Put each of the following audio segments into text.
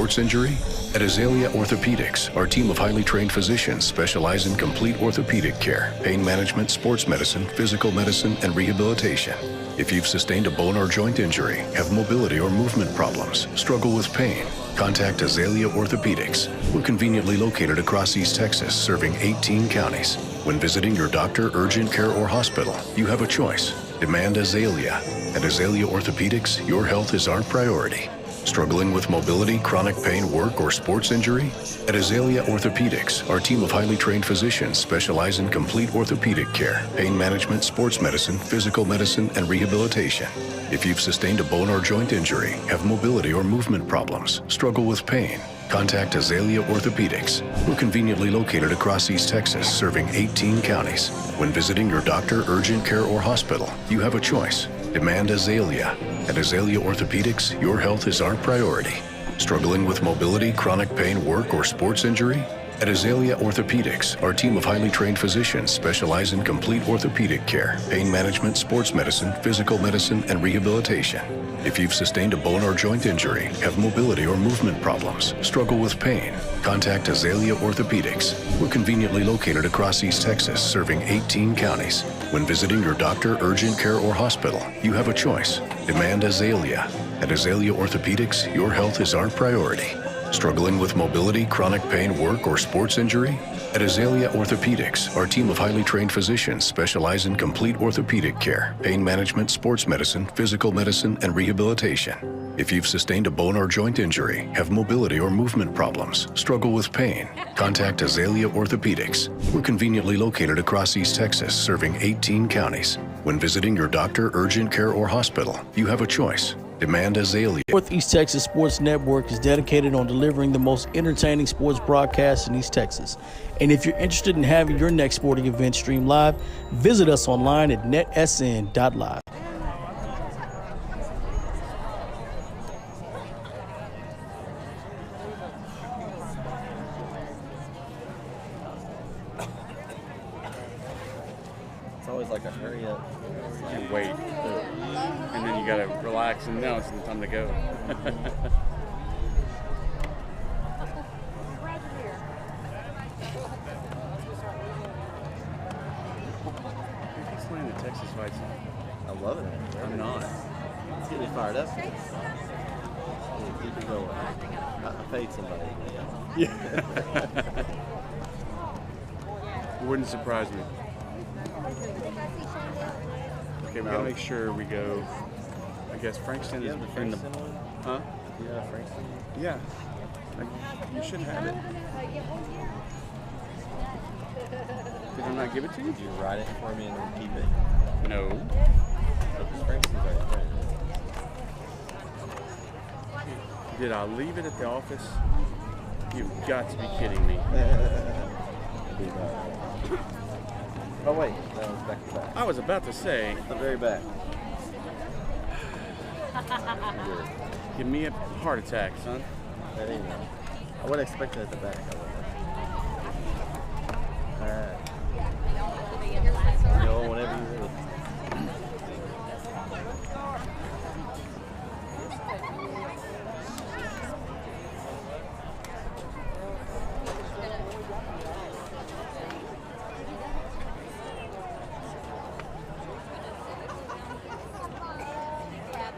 sports injury? At Azalea Orthopedics, our team of highly trained physicians specialize in complete orthopedic care, pain management, sports medicine, physical medicine, and rehabilitation. If you've sustained a bone or joint injury, have mobility or movement problems, struggle with pain, contact Azalea Orthopedics. We're conveniently located across East Texas, serving 18 counties. When visiting your doctor, urgent care, or hospital, you have a choice. Demand Azalea. At Azalea Orthopedics, your health is our priority. Struggling with mobility, chronic pain, work, or sports injury? At Azalea Orthopedics, our team of highly trained physicians specialize in complete orthopedic care, pain management, sports medicine, physical medicine, and rehabilitation. If you've sustained a bone or joint injury, have mobility or movement problems, struggle with pain, contact Azalea Orthopedics. We're conveniently located across East Texas, serving 18 counties. When visiting your doctor, urgent care, or hospital, you have a choice. Demand Azalea. At Azalea Orthopedics, your health is our priority. Struggling with mobility, chronic pain, work, or sports injury? At Azalea Orthopedics, our team of highly trained physicians specialize in complete orthopedic care, pain management, sports medicine, physical medicine, and rehabilitation. If you've sustained a bone or joint injury, have mobility or movement problems, struggle with pain, contact Azalea Orthopedics. We're conveniently located across East Texas, serving 18 counties. When visiting your doctor, urgent care, or hospital, you have a choice. Demand Azalea. At Azalea Orthopedics, your health is our priority. Struggling with mobility, chronic pain, work, or sports injury? At Azalea Orthopedics, our team of highly trained physicians specialize in complete orthopedic care, pain management, sports medicine, physical medicine, and rehabilitation. If you've sustained a bone or joint injury, have mobility or movement problems, struggle with pain, contact Azalea Orthopedics. We're conveniently located across East Texas, serving 18 counties. When visiting your doctor, urgent care, or hospital, you have a choice. Demand Azalea. Northeast Texas Sports Network is dedicated on delivering the most entertaining sports broadcasts in East Texas. And if you're interested in having your next sporting event streamed live, visit us online at NETsn.live. It's always like a hurry up. And wait. And then you gotta relax and now it's the time to go. He's playing the Texas fight song. I love it. I'm not. It's getting me fired up. Keep it going. I paid somebody. Yeah. Wouldn't surprise me. Okay, we gotta make sure we go. I guess Frankston is the in the. Frankston one? Huh? Yeah, Frankston. Yeah. You should have it. Did I not give it to you? Did you write it for me and then keep it? No. Because Frankston's right there. Did I leave it at the office? You've got to be kidding me. Oh wait, that was back to back. I was about to say, The very back. give me a heart attack, son. That ain't no. I would expect it at the back. Alright. You know, whenever you're ready.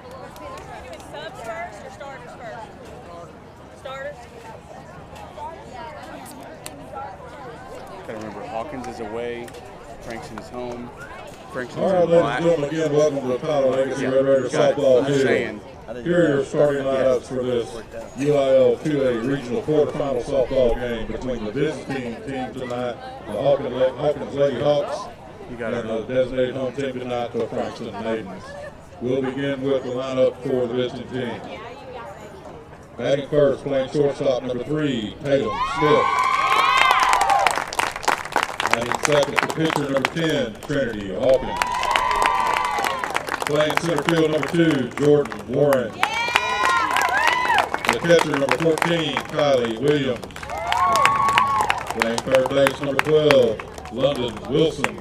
Subs first or starters first? Starters? Gotta remember, Hawkins is away, Frankston is home. Frankston's All right, in ladies black. and gentlemen, again, welcome to the Tyler Legacy Red Raider Got it. softball I'm just field. saying. Here are your starting lineups for this UIL 2A regional quarterfinal softball game between the visiting team tonight, the Hawkins Lady Hawks, You got and it. the designated home team tonight, the Frankston Maidens. We'll begin with the lineup for the visiting team. Batting first, playing shortstop, number 3, Tatum Smith. Batting second, the pitcher, number 10, Trinity Hawkins. Playing center field, number 2, Jordan Warren. The catcher, number 14, Kylie Williams. Playing third base, number 12, London Wilson.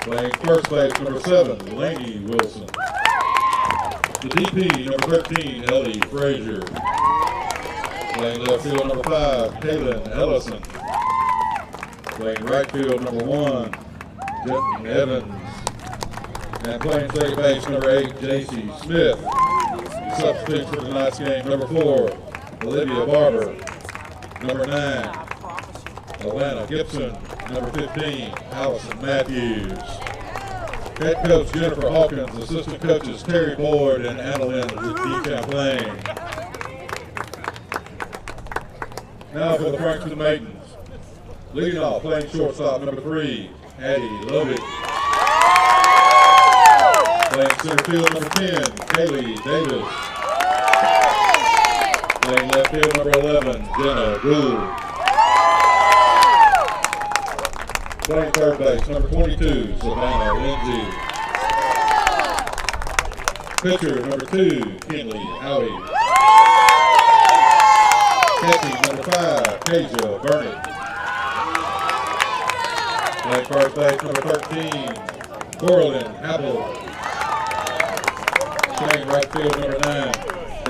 Playing first base, number 7, Laney Wilson. The DP, number 13, Ellie Frazier. Playing left field, number 5, Kaylin Ellison. Playing right field, number 1, Justin Evans. And playing second base, number 8, J.C. Smith. Substitute for tonight's game, number 4, Olivia Barber. Number 9, Alana Gibson. Number 15, Allison Matthews. Head coach Jennifer Hawkins, assistant coaches Terry Boyd and Annalyn DeChamplain. Now for the Frankston Maidens. Leading off, playing shortstop, number 3, Addie Lovick. Playing center field, number 10, Kaylee Davis. Playing left field, number 11, Jenna Gould. Playing third base, number 22, Savannah Lindsay. Pitcher, number 2, Kinley Howie. Catching, number 5, Kasia Burnett. Playing first base, number 13, Corlin Apple. Playing right field, number 9,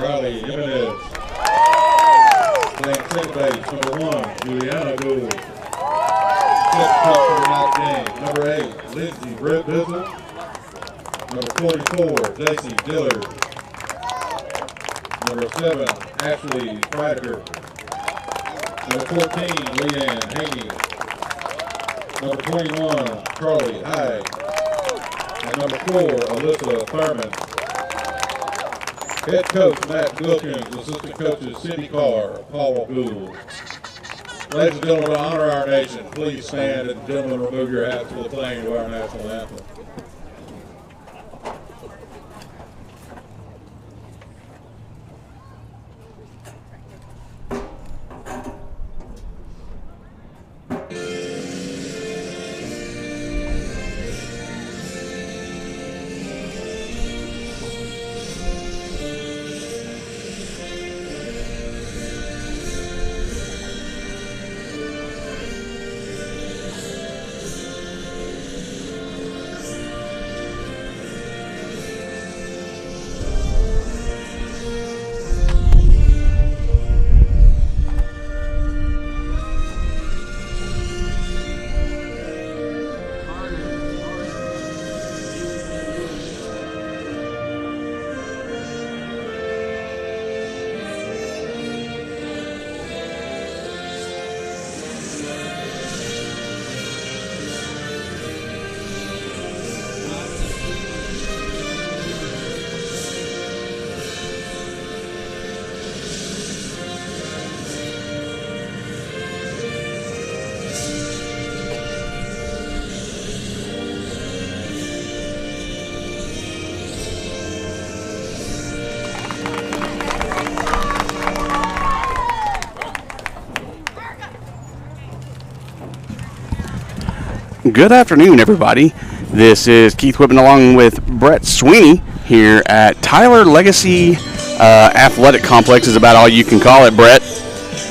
Riley Jimenez. Playing second base, number 1, Juliana Gould. Substitute for tonight's game, number 8, Lindsay Bizzle. Number 44, J.C. Dillard. Number 7, Ashley Frieder. Number 14, Leanne Haney. Number 21, Charlie Hyde. And number 4, Alyssa Thurman. Head coach Matt Wilkins, assistant coaches Cindy Carr, Paul Gould. Ladies and gentlemen, to honor our nation, please stand and gentlemen remove your hats for the playing of our national anthem. Good afternoon, everybody. This is Keith Whippen along with Bret Sweeney here at Tyler Legacy Athletic Complex is about all you can call it, Bret.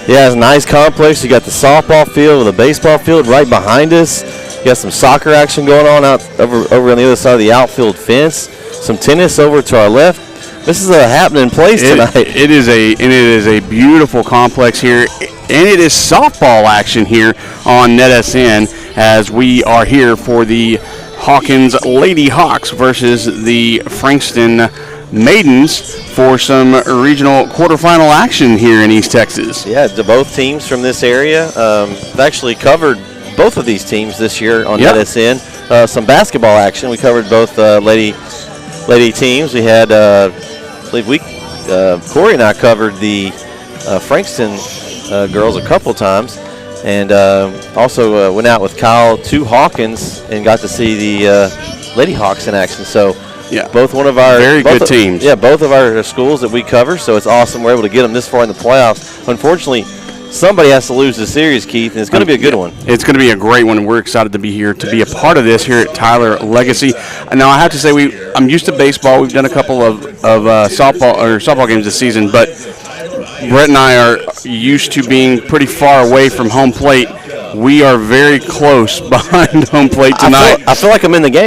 Yeah, it's a nice complex. You got the softball field with a baseball field right behind us. You got some soccer action going on out over on the other side of the outfield fence. Some tennis over to our left. This is a happening place tonight. It is a beautiful complex here, and it is softball action here on NETsn as we are here for the Hawkins Lady Hawks versus the Frankston Maidens for some regional quarterfinal action here in East Texas. Yeah, to both teams from this area. I've actually covered both of these teams this year on NETsn. Some basketball action. We covered both lady teams. We had, I believe Corey and I covered the Frankston girls a couple times. And also went out with Kyle to Hawkins and got to see the Lady Hawks in action. So both one of our very good teams. Yeah, both of our schools that we cover. So it's awesome we're able to get them this far in the playoffs. Unfortunately, somebody has to lose the series, Keith, and it's going to be a good one. It's going to be a great one, and we're excited to be here to be a part of this here at Tyler Legacy. Now I have to say I'm used to baseball. We've done a couple of softball games this season, but Bret and I are used to being pretty far away from home plate We are very close behind home plate tonight. I feel like I'm in the game.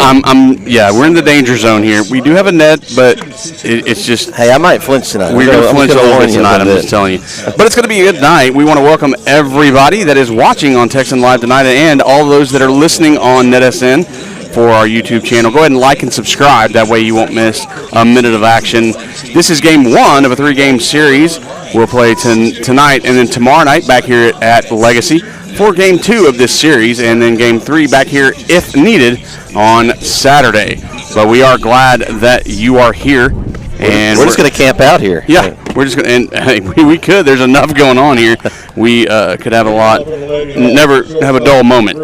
Yeah, we're in the danger zone here. We do have a net, but it's just. Hey, I might flinch tonight. We're going to flinch a little bit tonight, I'm just telling you. But it's going to be a good night. We want to welcome everybody that is watching on NETsn Live tonight and all those that are listening on NETsn for our YouTube channel. Go ahead and like and subscribe. That way you won't miss a minute of action. This is game 1 of a 3-game series. We'll play tonight and then tomorrow night back here at Legacy for game 2 of this series, and then game 3 back here if needed on Saturday. But we are glad that you are here. And we're just going to camp out here. Yeah, we're just going to, and hey, we could. There's enough going on here. We could have a lot, never have a dull moment.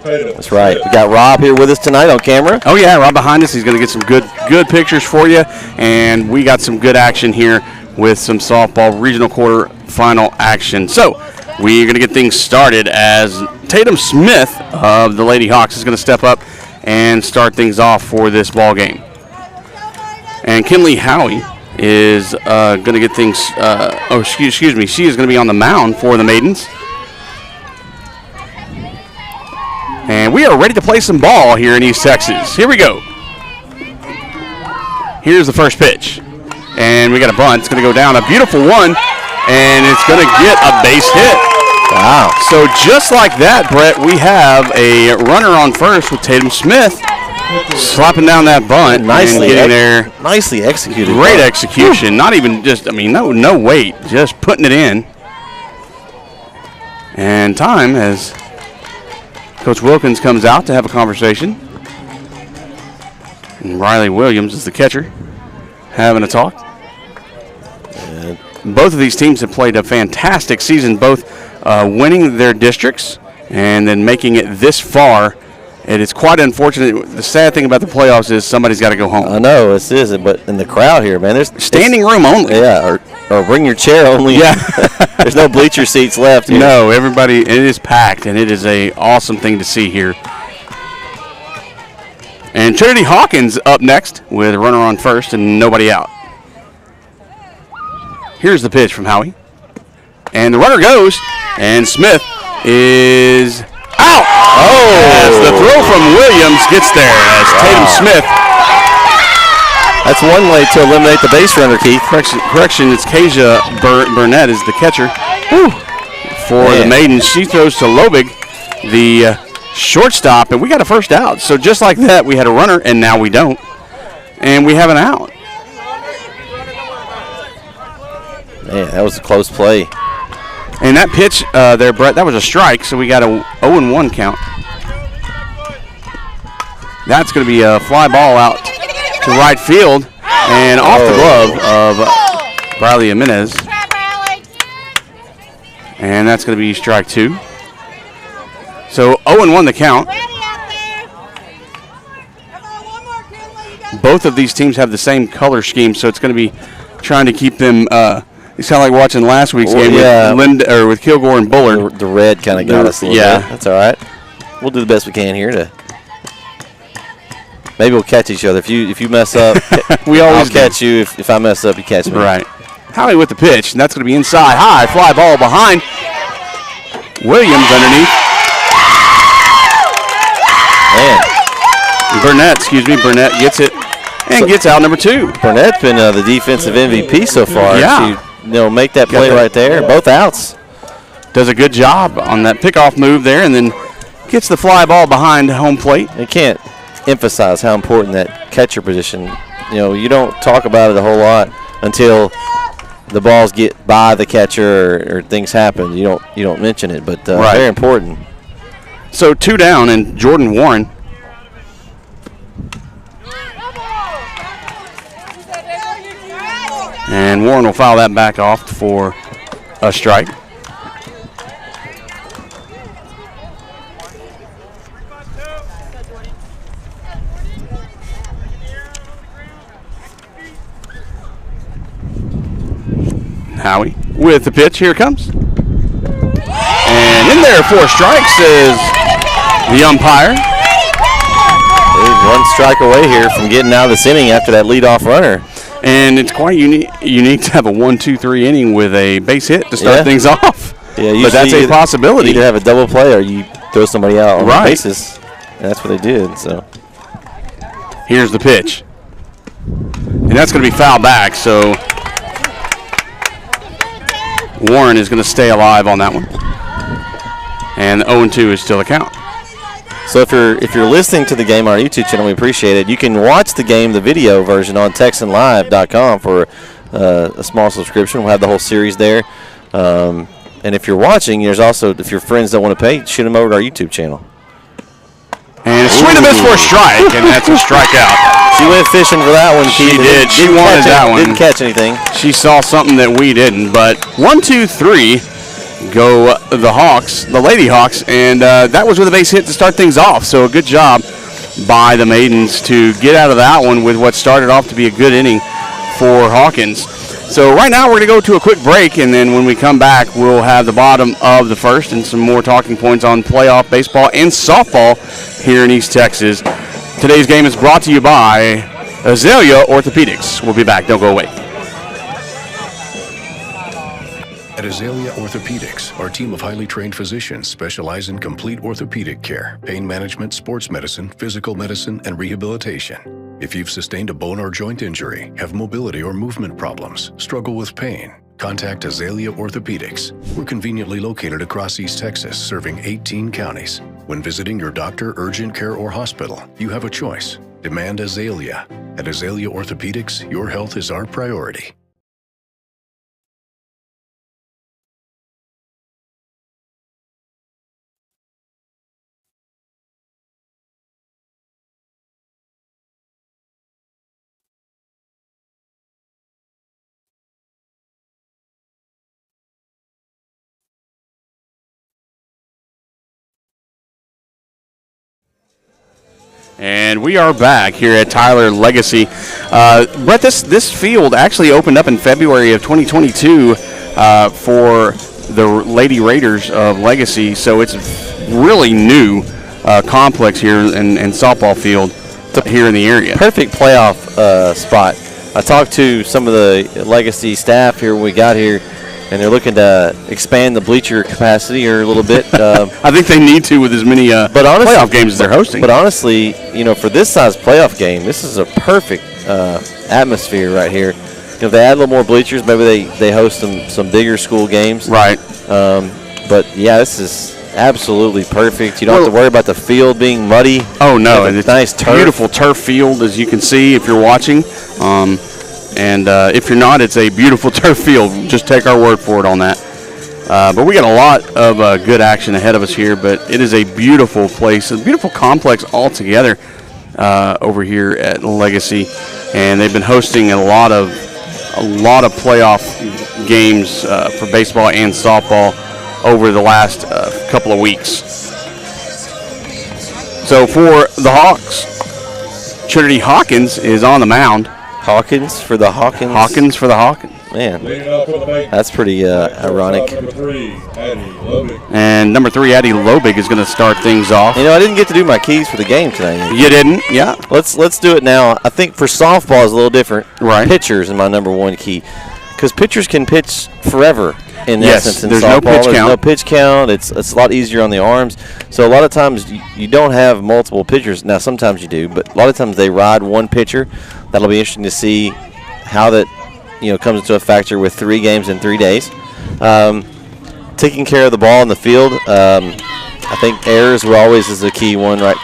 That's right. We got Rob here with us tonight on camera. Oh yeah, Rob behind us. He's going to get some good pictures for you, and we got some good action here with some softball regional quarterfinal action. So we're going to get things started as Tatum Smith of the Lady Hawks is going to step up and start things off for this ball game. And Kinley Howie is going to get things, excuse me, she is going to be on the mound for the Maidens. And we are ready to play some ball here in East Texas. Here we go. Here's the first pitch. And we got a bunt. It's going to go down. A beautiful one. And it's going to get a base hit. Wow. So just like that, Brett, we have a runner on first with Tatum Smith slapping down that bunt. Nicely getting there. Nicely executed. Great execution. Not even just, no weight. Just putting it in. And time as Coach Wilkins comes out to have a conversation. And Riley Williams is the catcher having a talk. Both of these teams have played a fantastic season, both winning their districts and then making it this far. It is quite unfortunate. The sad thing about the playoffs is somebody's got to go home. I know, this is it, but in the crowd here, man, there's standing room only. Yeah, or bring your chair only. Yeah. There's no bleacher seats left here. No, everybody, it is packed, and it is a awesome thing to see here. And Trinity Hawkins up next with a runner on first and nobody out. Here's the pitch from Howie. And the runner goes, and Smith is out. Oh! As the throw from Williams gets there as Tatum Smith. That's one way to eliminate the base runner, Keith. Correction, it's Kasia Burnett is the catcher for the Maidens. She throws to Lobig, the shortstop, and we got a first out. So just like that, we had a runner, and now we don't. And we have an out. Man, that was a close play. And that pitch there, Brett, that was a strike, so we got a 0-1 count. That's going to be a fly ball out to right field and off the glove of Riley Jimenez. And that's going to be strike 2. So 0-1 the count. Both of these teams have the same color scheme, so it's going to be trying to keep them. It's kind of like watching last week's game with Kilgore and Bullard. The red kind of got us a little bit. That's all right. We'll do the best we can here to. Maybe we'll catch each other. If you mess up, I'll catch you. If I mess up, you catch me. Right. Howie with the pitch, and that's going to be inside high. Fly ball behind. Williams underneath. Man. Burnett gets it and gets out number 2. Burnett's been the defensive MVP so far. Yeah. She, make that play right there. Both outs. Does a good job on that pickoff move there, and then gets the fly ball behind home plate. You can't emphasize how important that catcher position. You don't talk about it a whole lot until the balls get by the catcher or things happen. You don't mention it, but very important. So 2 down, and Jordan Warren. And Warren will foul that back off for a strike. Howie with the pitch. Here it comes. And in there for strikes is the umpire. He's 1 strike away here from getting out of this inning after that leadoff runner. And it's quite unique to have a 1-2-3 inning with a base hit to start things off. Yeah, but that's a possibility. You either have a double play or you throw somebody out on Right. the bases. And that's what they did. So here's the pitch. And that's going to be foul back, so Warren is going to stay alive on that one. And 0-2 is still a count. So if you're listening to the game on our YouTube channel, we appreciate it. You can watch the game, the video version, on TexanLive.com for a small subscription. We'll have the whole series there. And if you're watching, there's also, if your friends don't want to pay, shoot them over to our YouTube channel. And a swing and a miss for a strike, and that's a strikeout. She went fishing for that one, Keith. She did. She wanted that one. Didn't catch anything. She saw something that we didn't, but 1, 2, 3 go the Hawks, the Lady Hawks, and that was with a base hit to start things off. So a good job by the Maidens to get out of that one with what started off to be a good inning for Hawkins. So right now we're going to go to a quick break, and then when we come back, we'll have the bottom of the first and some more talking points on playoff baseball and softball here in East Texas. Today's game is brought to you by Azalea Orthopedics. We'll be back. Don't go away. At Azalea Orthopedics, our team of highly trained physicians specialize in complete orthopedic care, pain management, sports medicine, physical medicine, and rehabilitation. If you've sustained a bone or joint injury, have mobility or movement problems, struggle with pain, contact Azalea Orthopedics. We're conveniently located across East Texas, serving 18 counties. When visiting your doctor, urgent care, or hospital, you have a choice. Demand Azalea. At Azalea Orthopedics, your health is our priority. And we are back here at Tyler Legacy. Brett, this field actually opened up in February of 2022 for the Lady Raiders of Legacy, so it's a really new complex here and softball field here in the area. Perfect playoff spot. I talked to some of the Legacy staff here when we got here, and they're looking to expand the bleacher capacity here a little bit. I think they need to with as many playoff games as they're hosting. But honestly, for this size playoff game, this is a perfect atmosphere right here. If they add a little more bleachers, maybe they host some bigger school games. Right. But, yeah, this is absolutely perfect. You don't have to worry about the field being muddy. Oh, no. And it's nice turf. Beautiful turf field, as you can see if you're watching. And if you're not, it's a beautiful turf field. Just take our word for it on that. But we got a lot of good action ahead of us here. But it is a beautiful place, a beautiful complex altogether over here at Legacy, and they've been hosting a lot of playoff games for baseball and softball over the last couple of weeks. So for the Hawks, Trinity Hawkins is on the mound. Hawkins for the Hawkins. Hawkins for the Hawkins. Man, Leading off for the Maidens, that's pretty ironic. Number 3, Addie Lobig. And number 3, Addie Lobig, is going to start things off. I didn't get to do my keys for the game tonight. You didn't? Yeah. Let's do it now. I think for softball is a little different. Right. Pitchers is my number one key, because pitchers can pitch forever. In Yes, essence, in there's no softball, pitch there's count. no pitch count. It's a lot easier on the arms. So a lot of times you don't have multiple pitchers. Now sometimes you do, but a lot of times they ride one pitcher. That'll be interesting to see how that comes into a factor with 3 games in 3 days. Taking care of the ball in the field. I think errors were always is a key one, right?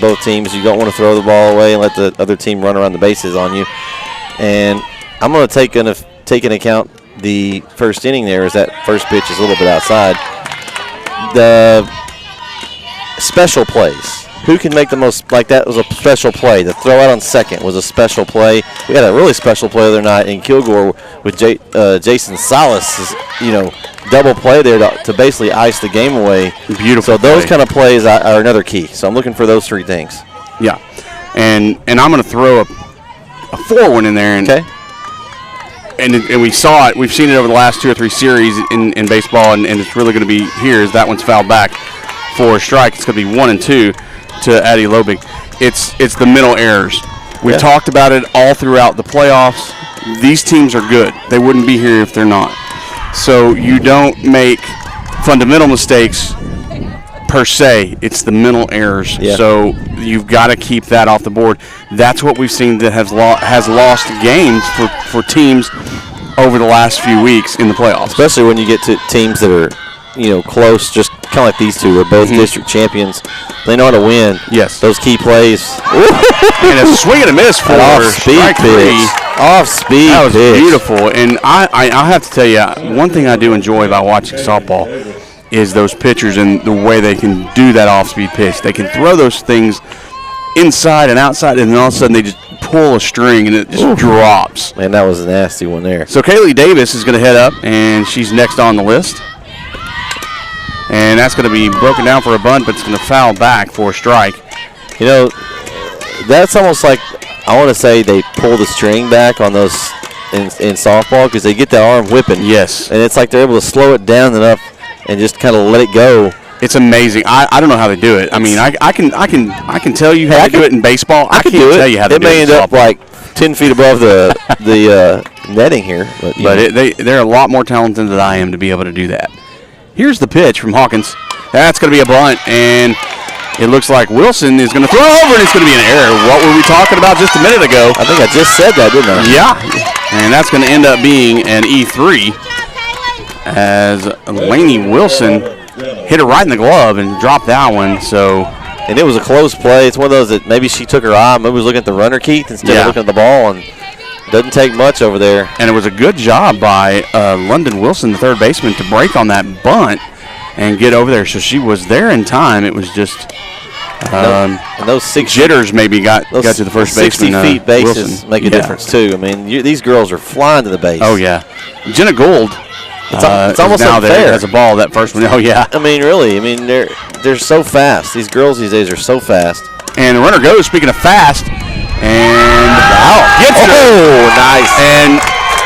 Both teams. You don't want to throw the ball away and let the other team run around the bases on you. And I'm going to take into account the first inning there, is that first pitch is a little bit outside. The special plays. Who can make the most, like that was a special play. The throw out on second was a special play. We had a really special play the other night in Kilgore with Jason Salas, double play there to basically ice the game away. Beautiful. So those play. kind of plays are another key. So I'm looking for those 3 things. Yeah. And I'm going to throw a 4-1 in there. And, okay. And we saw it. We've seen it over the last 2 or 3 series in baseball, and it's really going to be here as that one's fouled back for a strike. It's going to be 1 and 2 to Addie Lobig. It's the mental errors. We've talked about it all throughout the playoffs. These teams are good. They wouldn't be here if they're not. So you don't make fundamental mistakes per se. It's the mental errors. Yeah. So you've got to keep that off the board. That's what we've seen that has lost games for teams over the last few weeks in the playoffs. Especially when you get to teams that are, close, just kind of like these two. They're both district champions. They know how to win. Yes. Those key plays. And a swing and a miss for off-speed strike pitch. three. Off-speed That was pitch. beautiful. And I have to tell you, one thing I do enjoy about watching softball is those pitchers and the way they can do that off-speed pitch. They can throw those things inside and outside, and then all of a sudden they just pull a string and it just drops. Man, that was a nasty one there. So Kaylee Davis is going to head up, and she's next on the list. And that's going to be broken down for a bunt, but it's going to foul back for a strike. That's almost like, I want to say they pull the string back on those in softball because they get that arm whipping. Yes. And it's like they're able to slow it down enough and just kind of let it go. It's amazing. I don't know how they do it. I mean, I can tell you how to do it in baseball. I can't tell you how to do it. It may end up like 10 feet above the netting here, but they're a lot more talented than I am to be able to do that. Here's the pitch from Hawkins. That's going to be a bunt, and it looks like Wilson is going to throw over, and it's going to be an error. What were we talking about just a minute ago? I think I just said that, didn't I? Yeah, and that's going to end up being an E3 as Lainey Wilson hit it right in the glove and dropped that one. So, and it was a close play. It's one of those that maybe she took her eye, maybe was looking at the runner, Keith, instead of looking at the ball, and doesn't take much over there. And it was a good job by London Wilson, the third baseman, to break on that bunt and get over there. So she was there in time. It was just and those six jitters maybe got to the first baseman. 60 feet bases Wilson. make a difference too. I mean, these girls are flying to the base. Oh yeah, Jenna Gould. It's almost now unfair. there as a ball that first one. Oh yeah. I mean, really. I mean, they're so fast. These girls these days are so fast. And the runner goes. Speaking of fast, and gets it. Oh, nice. And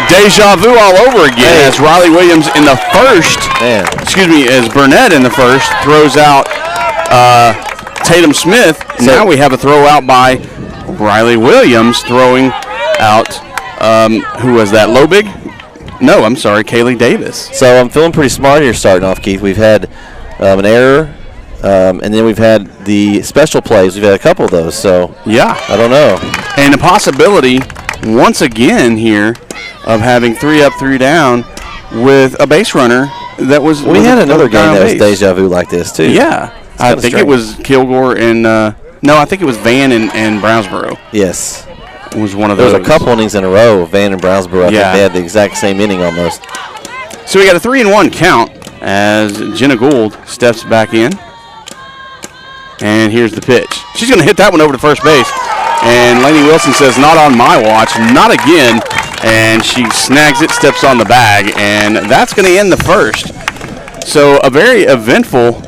deja vu all over again as Riley Williams in the first. Man. As Burnett in the first throws out Tatum Smith. Now we have a throw out by Riley Williams throwing out. Who was that? Lobig? No, I'm sorry, Kaylee Davis. So I'm feeling pretty smart here starting off, Keith. We've had an error, and then we've had the special plays. We've had a couple of those, so yeah, I don't know. And the possibility, once again here, of having 3 up, 3 down with a base runner that was. We had another game that was deja vu like this, too. Yeah. I think it was Kilgore and, no, I think it was Van and Brownsboro. Yes. Was one of those. those. There was a couple innings in a row of Van and Brownsboro. I think they had the exact same inning almost. So we got a 3-1 count as Jenna Gould steps back in. And here's the pitch. She's going to hit that one over to first base. And Lainey Wilson says, not on my watch, not again. And she snags it, steps on the bag, and that's going to end the first. So a very eventful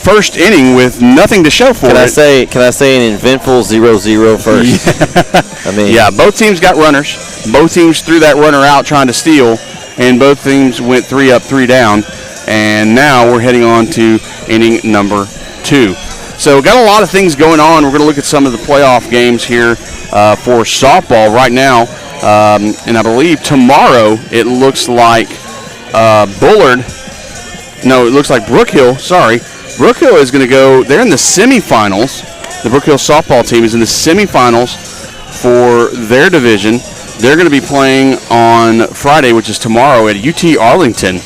first inning with nothing to show for it. Can I say an eventful 0-0 first? Yeah. I mean, yeah, both teams got runners. Both teams threw that runner out trying to steal, and both teams went 3 up, 3 down. And now we're heading on to inning number 2. So got a lot of things going on. We're going to look at some of the playoff games here for softball right now. And I believe tomorrow it looks like Bullard. No, it looks like Brook Hill. Sorry. Brook Hill is going to go. They're in the semifinals. The Brook Hill softball team is in the semifinals for their division. They're going to be playing on Friday, which is tomorrow, at UT Arlington.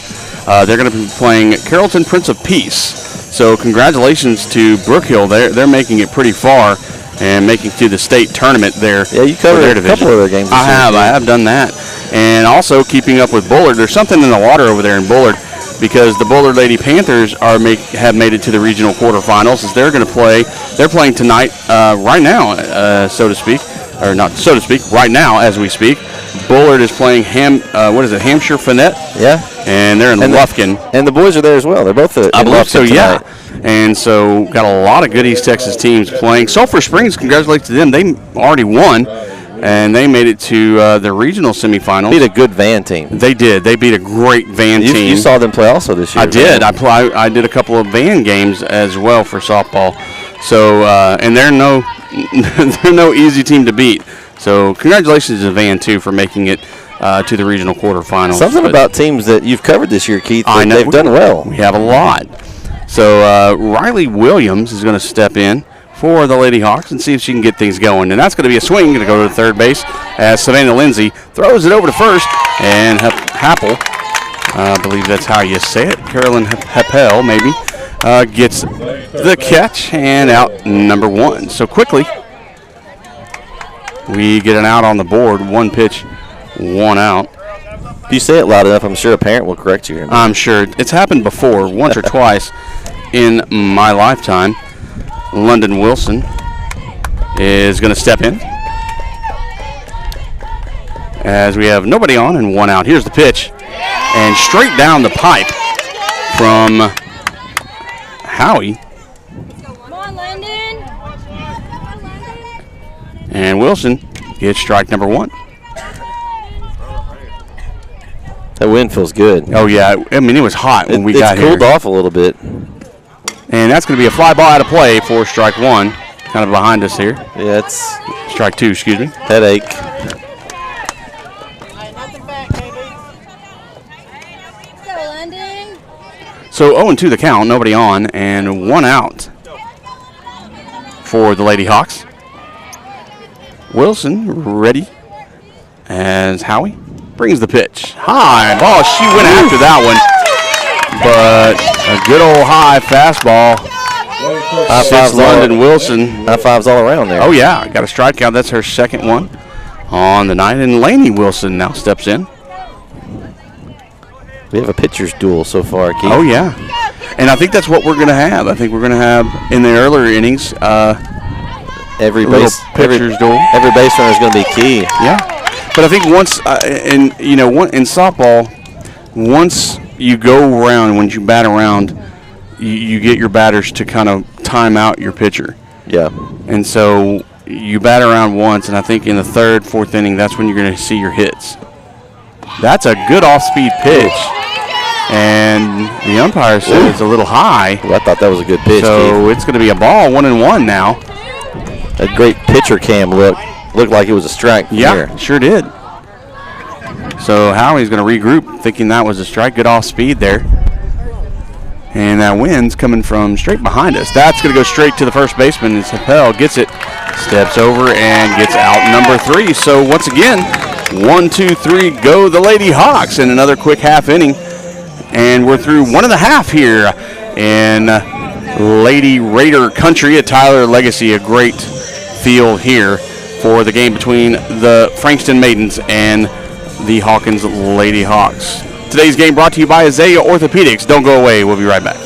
They're going to be playing Carrollton Prince of Peace. So congratulations to Brook Hill. They're making it pretty far and making it to the state tournament there. Yeah, you covered their a division. couple of their games. I have done that. And also keeping up with Bullard. There's something in the water over there in Bullard because the Bullard Lady Panthers have made it to the regional quarterfinals as they're going to play. They're playing tonight, right now, so to speak. Or not so to speak, right now as we speak. Bullard is playing Hampshire Finette? Yeah. And they're in Lufkin. And the boys are there as well. They're both in I believe Lufkin so, tonight. yeah. And so got a lot of good East Texas teams playing. Sulphur Springs, congratulations to them. They already won, and they made it to the regional semifinals. Beat a good Van team. They did. They beat a great Van team. You saw them play also this year. I did. I did a couple of Van games as well for softball. So and they're no easy team to beat. So congratulations to Van too for making it to the regional quarterfinals. Something about teams that you've covered this year, Keith. They've done well. We have a lot. So Riley Williams is going to step in for the Lady Hawks and see if she can get things going. And that's going to be a swing, going to go to third base as Savannah Lindsay throws it over to first. And Happel, I believe that's how you say it, Carolyn Happel maybe, gets the catch and out number 1. So quickly, we get an out on the board, 1 pitch, 1 out. If you say it loud enough, I'm sure a parent will correct you. I'm sure. It's happened before, once or twice in my lifetime. London Wilson is going to step in as we have nobody on and 1 out. Here's the pitch, and straight down the pipe from Howie. Come on, Landon. And Wilson gets strike number 1. That wind feels good. Oh, yeah. I mean, it was hot when we got here. It's cooled off a little bit. And that's going to be a fly ball out of play for strike 1. Kind of behind us here. Yeah, it's strike 2, excuse me. Headache. Go, Landon. So 0-2 the count, nobody on, and 1 out for the Lady Hawks. Wilson ready as Howie brings the pitch. High ball, she went after that one, but a good old high fastball. High fives London Wilson. High fives all around there. Oh yeah, got a strikeout. That's her second one on the night, and Lainey Wilson now steps in. We have a pitcher's duel so far, Keith. Oh yeah, and I think that's what we're going to have. I think we're going to have in the earlier innings. Every pitcher's duel. Every base runner is going to be key. Yeah, but I think once in softball, once you go around, when you bat around, you get your batters to kind of time out your pitcher. Yeah. And so you bat around once, and I think in the third, fourth inning, that's when you're going to see your hits. That's a good off-speed pitch, and the umpire said it's a little high. Well, I thought that was a good pitch, so Keith. it's going to be a ball, 1-1 now. A great pitcher cam looked like it was a strike. Yeah, here. Sure did. So Howie's going to regroup, thinking that was a strike. Good off speed there. And that wind's coming from straight behind us. That's going to go straight to the first baseman. And Chappelle gets it, steps over, and gets out number 3. So once again, 1, 2, 3, go the Lady Hawks in another quick half inning. And we're through 1.5 here in Lady Raider country at Tyler Legacy. A great field here for the game between the Frankston Maidens and the Hawkins Lady Hawks. Today's game brought to you by Azalea Orthopedics. Don't go away. We'll be right back.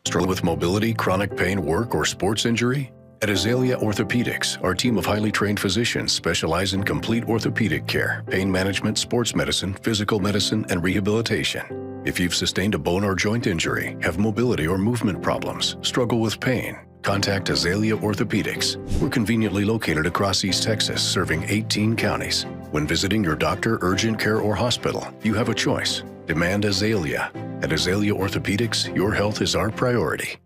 Struggle with mobility, chronic pain, work, or sports injury? At Azalea Orthopedics, our team of highly trained physicians specialize in complete orthopedic care, pain management, sports medicine, physical medicine, and rehabilitation. If you've sustained a bone or joint injury, have mobility or movement problems, struggle with pain, contact Azalea Orthopedics. We're conveniently located across East Texas, serving 18 counties. When visiting your doctor, urgent care, or hospital, you have a choice. Demand Azalea. At Azalea Orthopedics, your health is our priority.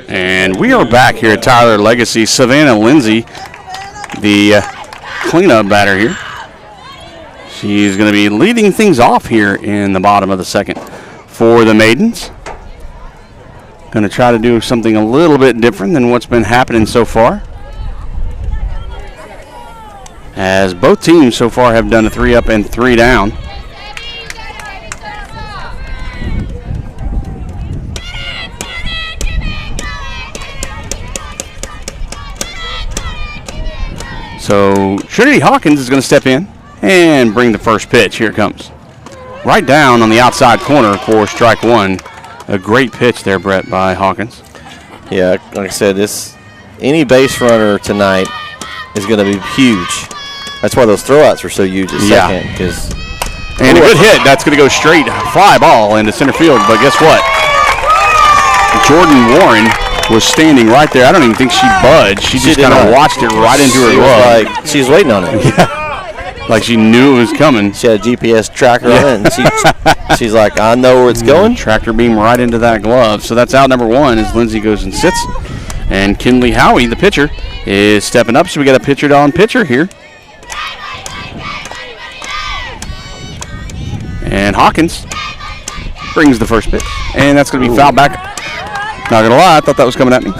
And we are back here at Tyler Legacy. Savannah Lindsay, the cleanup batter here. She's going to be leading things off here in the bottom of the second for the Maidens. Going to try to do something a little bit different than what's been happening so far, as both teams so far have done a 3-up and 3-down. So Trinity Hawkins is going to step in and bring the first pitch. Here it comes. Right down on the outside corner for strike 1. A great pitch there, Bret, by Hawkins. Yeah, like I said, this any base runner tonight is going to be huge. That's why those throwouts were so huge at second. And a good hit. That's going to go straight fly ball into center field. But guess what? Jordan Warren was standing right there. I don't even think she budged. She just kind of watched it right into her glove. Like she was waiting on it. Yeah. Like she knew it was coming. She had a GPS tracker on it, and she's like, I know where it's going. Tractor beam right into that glove. So that's out number 1 as Lindsay goes and sits. And Kinley Howie, the pitcher, is stepping up. So we got a pitcher-on-pitcher here. And Hawkins brings the first pitch. And that's going to be fouled back. Not going to lie, I thought that was coming at me.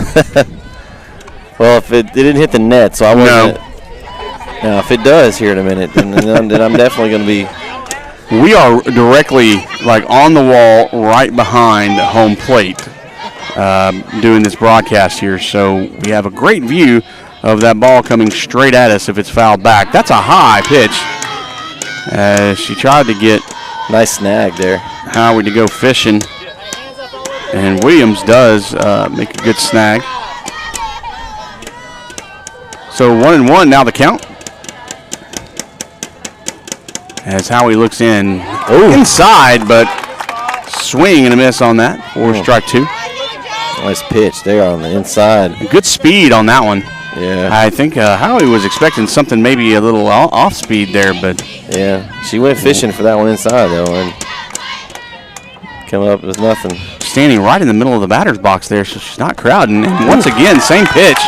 Well, if it didn't hit the net, so I wasn't. Now, if it does here in a minute, then I'm definitely going to be. We are directly like on the wall right behind home plate doing this broadcast here. So we have a great view of that ball coming straight at us if it's fouled back. That's a high pitch. She tried to get nice snag there. Howie to go fishing. And Williams does make a good snag. So 1-1 now the count. As Howie looks in. Inside, but swing and a miss on that for strike 2. Nice pitch there on the inside. Good speed on that one. Yeah. I think Howie was expecting something maybe a little off speed there, but. Yeah, she went fishing for that one inside though, and coming up with nothing. Standing right in the middle of the batter's box there, so she's not crowding. And once again, same pitch.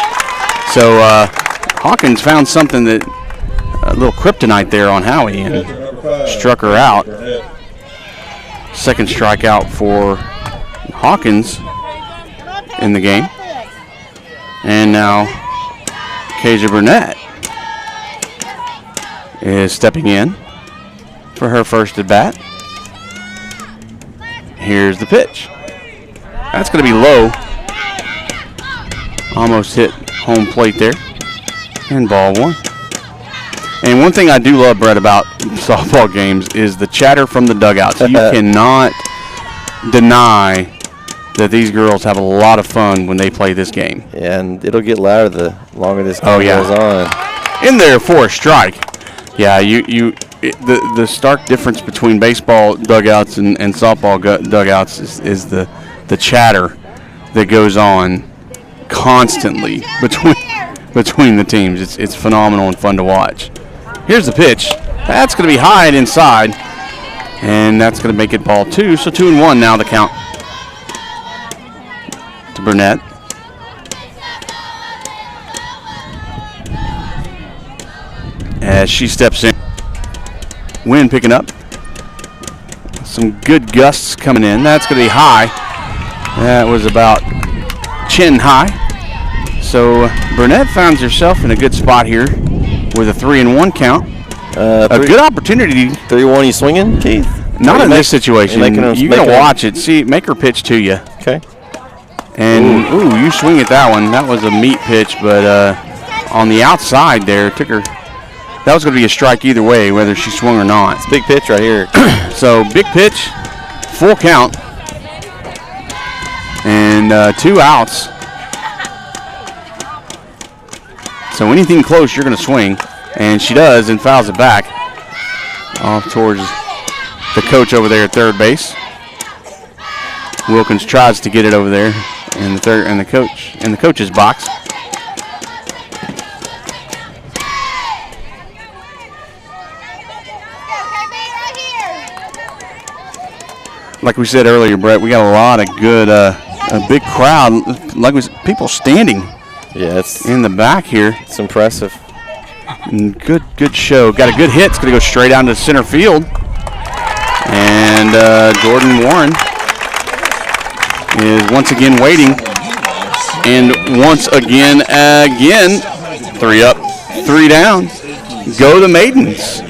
So Hawkins found something that a little kryptonite there on Howie and struck her out. Second strikeout for Hawkins in the game. And now Kasia Burnett is stepping in for her first at bat. Here's the pitch. That's going to be low. Almost hit home plate there. And ball 1. And one thing I do love, Bret, about softball games is the chatter from the dugouts. You cannot deny that these girls have a lot of fun when they play this game. Yeah, and it'll get louder the longer this game goes on. In there for a strike. Yeah, the stark difference between baseball dugouts and softball dugouts is the chatter that goes on constantly between the teams. It's phenomenal and fun to watch. Here's the pitch. That's going to be high and inside, and that's going to make it ball 2. So 2-1 now the count to Burnett. As she steps in. Wind picking up. Some good gusts coming in. That's going to be high. That was about chin high. So Burnett finds herself in a good spot here with a 3-1 count. A good opportunity. 3-1, you swinging, Keith? Not in this situation. You're going to watch it. See, make her pitch to you. Okay. And, you swing at that one. That was a meat pitch, but on the outside there, took her. That was going to be a strike either way, whether she swung or not. It's a big pitch right here. So, big pitch, full count, and 2 outs. So, anything close, you're going to swing. And she does and fouls it back off towards the coach over there at third base. Wilkins tries to get it over there in the coach's box. Like we said earlier, Bret, we got a lot of good, a big crowd. Like people standing. Yeah, it's in the back here. It's impressive. And good show. Got a good hit. It's going to go straight down to center field. And Jordan Warren is once again waiting. And once again, 3 up, 3 down. Go the Maidens.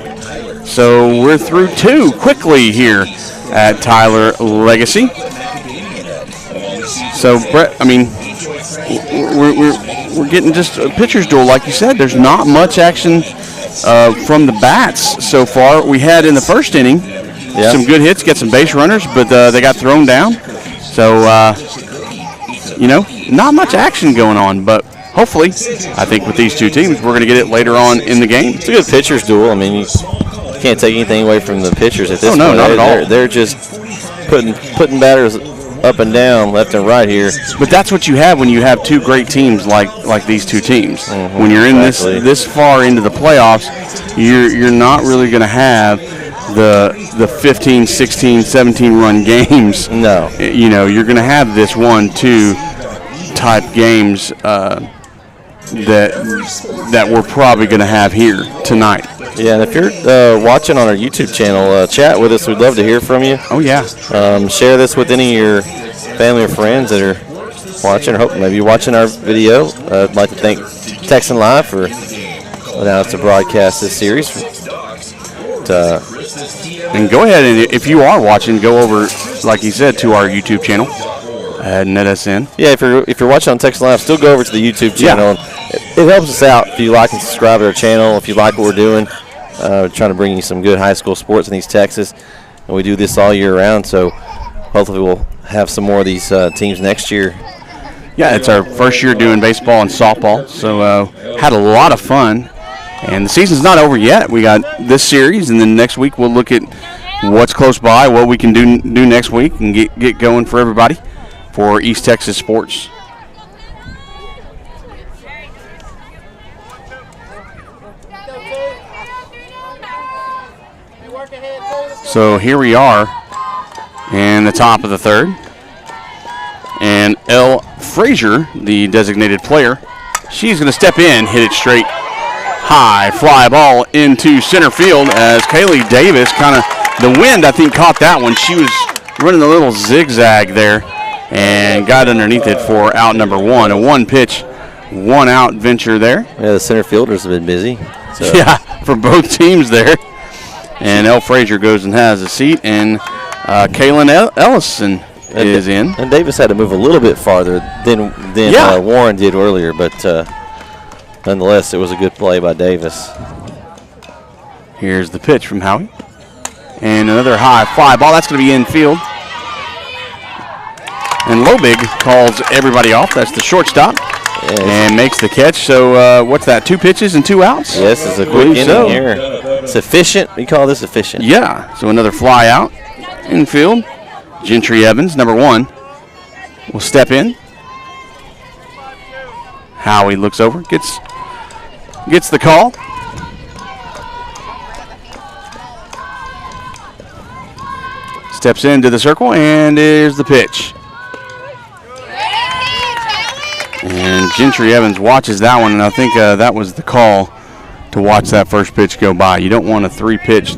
So we're through 2 quickly here at Tyler Legacy. So, Bret, I mean, we're getting just a pitcher's duel, like you said. There's not much action from the bats so far. We had in the first inning some good hits, get some base runners, but they got thrown down. So, not much action going on, but hopefully, I think with these two teams, we're going to get it later on in the game. It's a good pitcher's duel. I mean, you can't take anything away from the pitchers at this point. No, not at all. They're just putting batters up and down, left and right here. But that's what you have when you have two great teams like these two teams. Mm-hmm, when you're in this far into the playoffs, you're not really going to have the 15, 16, 17 run games. No. You know, you're going to have this 1-2 type games that we're probably going to have here tonight. Yeah, and if you're watching on our YouTube channel, chat with us. We'd love to hear from you. Oh, yeah. Share this with any of your family or friends that are watching, or hope maybe you're watching our video. I'd like to thank NETsn Live for allowing us to broadcast this series. And go ahead, and if you are watching, go over, like he said, to our YouTube channel at NETsn. Yeah, if you're watching on NETsn Live, still go over to the YouTube channel. Yeah. It helps us out if you like and subscribe to our channel. If you like what we're doing, we're trying to bring you some good high school sports in East Texas, and we do this all year round. So hopefully we'll have some more of these teams next year. Yeah, it's our first year doing baseball and softball, so had a lot of fun. And the season's not over yet. We got this series, and then next week we'll look at what's close by, what we can do next week, and get going for everybody for East Texas sports. So here we are in the top of the third. And Elle Frazier, the designated player, she's going to step in, hit it straight high, fly ball into center field as Kaylee Davis the wind, I think, caught that one. She was running a little zigzag there and got underneath it for out number one. A one-pitch, one-out venture there. Yeah, the center fielders have been busy. So. Yeah, for both teams there. And Elle Frazier goes and has a seat, and Kaylin Ellison is in. And Davis had to move a little bit farther than Warren did earlier, but nonetheless, it was a good play by Davis. Here's the pitch from Howie. And another high fly ball. That's going to be infield. And Lobig calls everybody off. That's the shortstop. Yes. And makes the catch. So what's that, 2 pitches and 2 outs? Yes, it's a quick inning here. It's efficient. We call this efficient. Yeah, so another fly out. Infield. Gentry Evans, number 1, will step in. Howie looks over, gets the call. Steps into the circle, and there's the pitch. And Gentry Evans watches that one, and I think that was the call to watch that first pitch go by. You don't want a 3-pitch,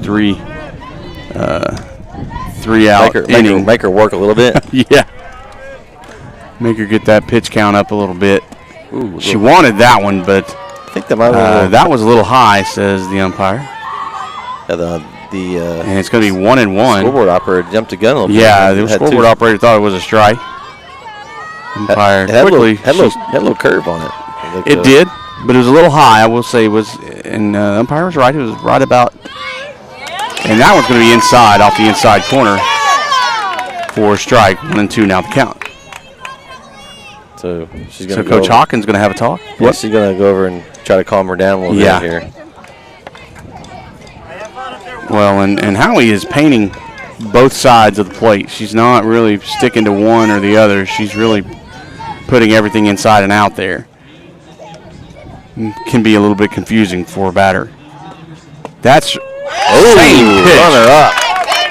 3-out inning. Make her work a little bit. Yeah. Make her get that pitch count up a little bit. Ooh, she wanted that one, but I think that was a little high, says the umpire. And it's going to be 1-1. Scoreboard operator jumped the gun a little bit. Yeah, the scoreboard operator thought it was a strike. Umpire quickly had a little curve on it. It did, but it was a little high. I will say and the umpire was right. It was right about. And that one's going to be inside, off the inside corner for a strike. 1-2 now the count. So she's going to Coach Hawkins going to have a talk. Yeah, she's going to go over and try to calm her down a little bit here. Well, and Howie is painting both sides of the plate. She's not really sticking to one or the other. She's really putting everything inside and out there. Can be a little bit confusing for a batter. That's same pitch. Runner up.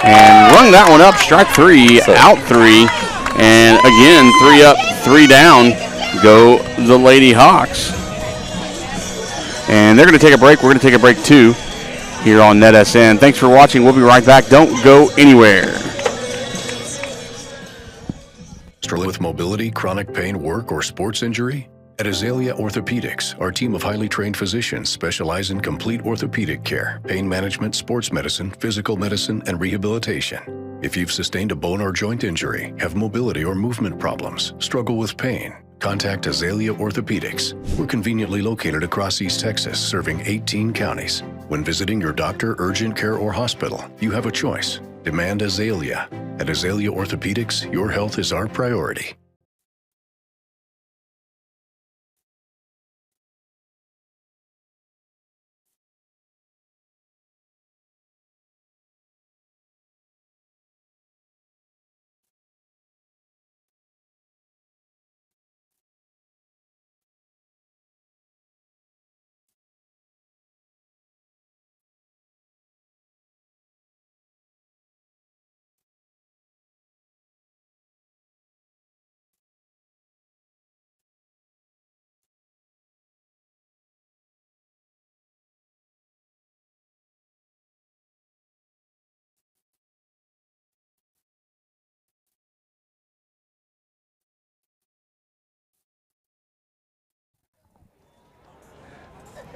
And rung that one up, strike 3, out 3. And again, 3 up, 3 down go the Lady Hawks. And they're going to take a break. We're going to take a break too here on NETsn. Thanks for watching. We'll be right back. Don't go anywhere. Struggling with mobility, chronic pain, work, or sports injury? At Azalea Orthopedics, our team of highly trained physicians specialize in complete orthopedic care, pain management, sports medicine, physical medicine, and rehabilitation. If you've sustained a bone or joint injury, have mobility or movement problems, struggle with pain, contact Azalea Orthopedics. We're conveniently located across East Texas, serving 18 counties. When visiting your doctor, urgent care, or hospital, you have a choice. Demand Azalea. At Azalea Orthopedics, your health is our priority.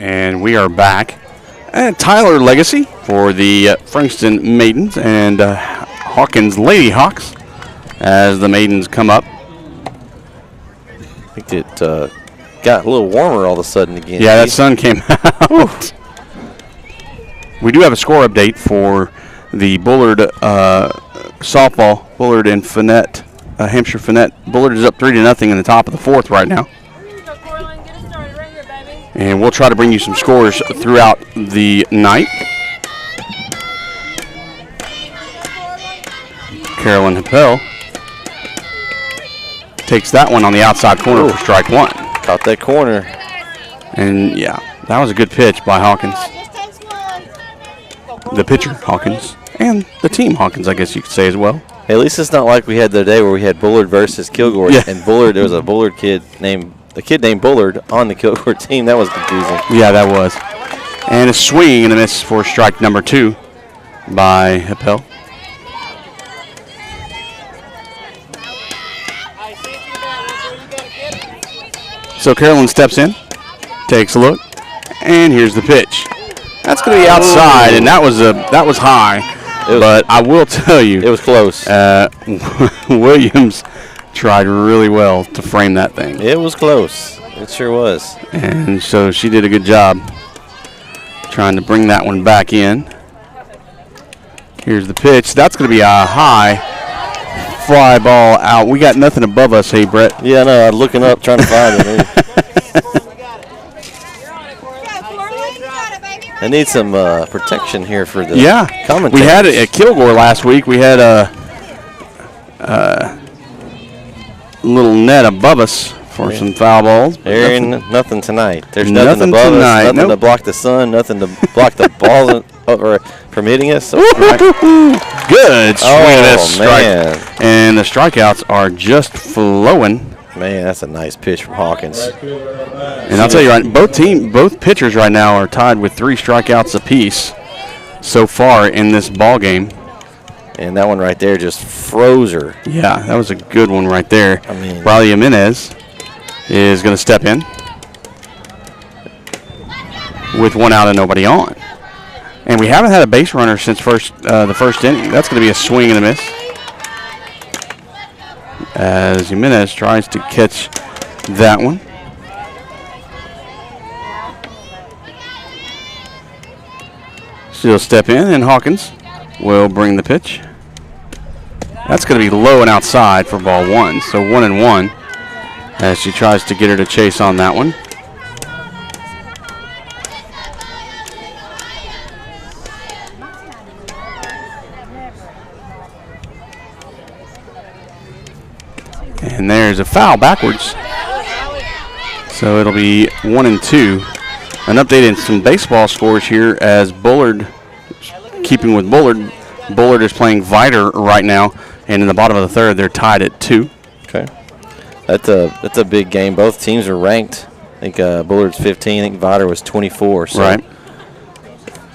And we are back at Tyler Legacy for the Frankston Maidens and Hawkins Lady Hawks as the Maidens come up. I think it got a little warmer all of a sudden again. Yeah, that sun came out. We do have a score update for the Bullard softball. Bullard and Finette, Hampshire Finette. Bullard is up 3-0 in the top of the 4th right now. And we'll try to bring you some scores throughout the night. Carolyn Happel takes that one on the outside corner for strike 1. Caught that corner. And yeah, that was a good pitch by Hawkins. The pitcher, Hawkins, and the team, Hawkins, I guess you could say as well. Hey, at least it's not like we had the day where we had Bullard versus Kilgore. Yeah. And Bullard, there was a Bullard kid named Bullard on the Kilgore team. That was confusing. Yeah, that was. And a swing and a miss for strike number 2 by Happel. So Carolyn steps in, takes a look, and here's the pitch. That's going to be outside, and that was high. But I will tell you, it was close. Williams tried really well to frame that thing. It was close. It sure was. And so she did a good job trying to bring that one back in. Here's the pitch. That's going to be a high fly ball out. We got nothing above us, hey, Bret. Yeah, no, I'm looking up trying to find it. I need some protection here for the commentators. We had it at Kilgore last week. We had a little net above us for some foul balls. There ain't nothing tonight. There's nothing above us, nothing to block the sun, nothing to block the balls or permitting us. So good swing and miss strike. Man. And the strikeouts are just flowing. Man, that's a nice pitch from Hawkins. And I'll tell you right, both pitchers right now are tied with 3 strikeouts apiece so far in this ball game. And that one right there just froze her. Yeah, that was a good one right there. I mean, Riley Jimenez is going to step in with 1 out and nobody on. And we haven't had a base runner since the first inning. That's going to be a swing and a miss, as Jimenez tries to catch that one. She'll step in, and Hawkins will bring the pitch. That's going to be low and outside for ball 1, so 1-1 as she tries to get her to chase on that one. And there's a foul backwards. So it'll be 1-2. An update in some baseball scores here as Bullard, keeping with Bullard, Bullard is playing Viter right now, and in the bottom of the 3rd, they're tied at 2. Okay. That's a big game. Both teams are ranked. I think Bullard's 15. I think Viter was 24. So. Right.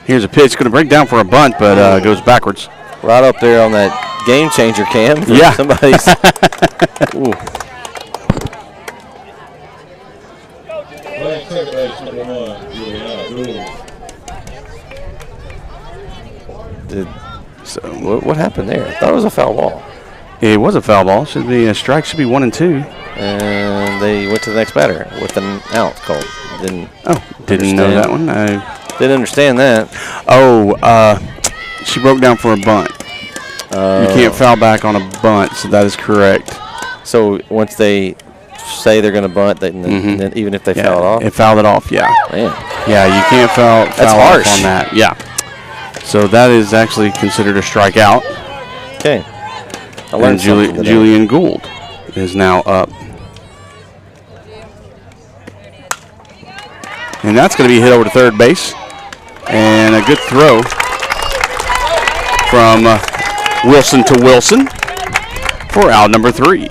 Here's a pitch. Going to break down for a bunt, but goes backwards. Right up there on that game changer cam. Yeah. Somebody's. Ooh. Playing second base, number 1, Juliana Gould. So what happened there? I thought it was a foul ball. It was a foul ball. Should be a strike. Should be 1-2. And they went to the next batter with an out called. Didn't know that one. Didn't understand that. She broke down for a bunt. You can't foul back on a bunt, so that is correct. So once they say they're going to bunt, then even if they foul it off? It fouled it off, yeah. Man. Yeah, you can't foul That's off harsh. on that. Yeah. So that is actually considered a strikeout. Okay. I And learned something today. Julian Gould is now up. And that's going to be hit over to third base. And a good throw from Wilson to Wilson for out number 3.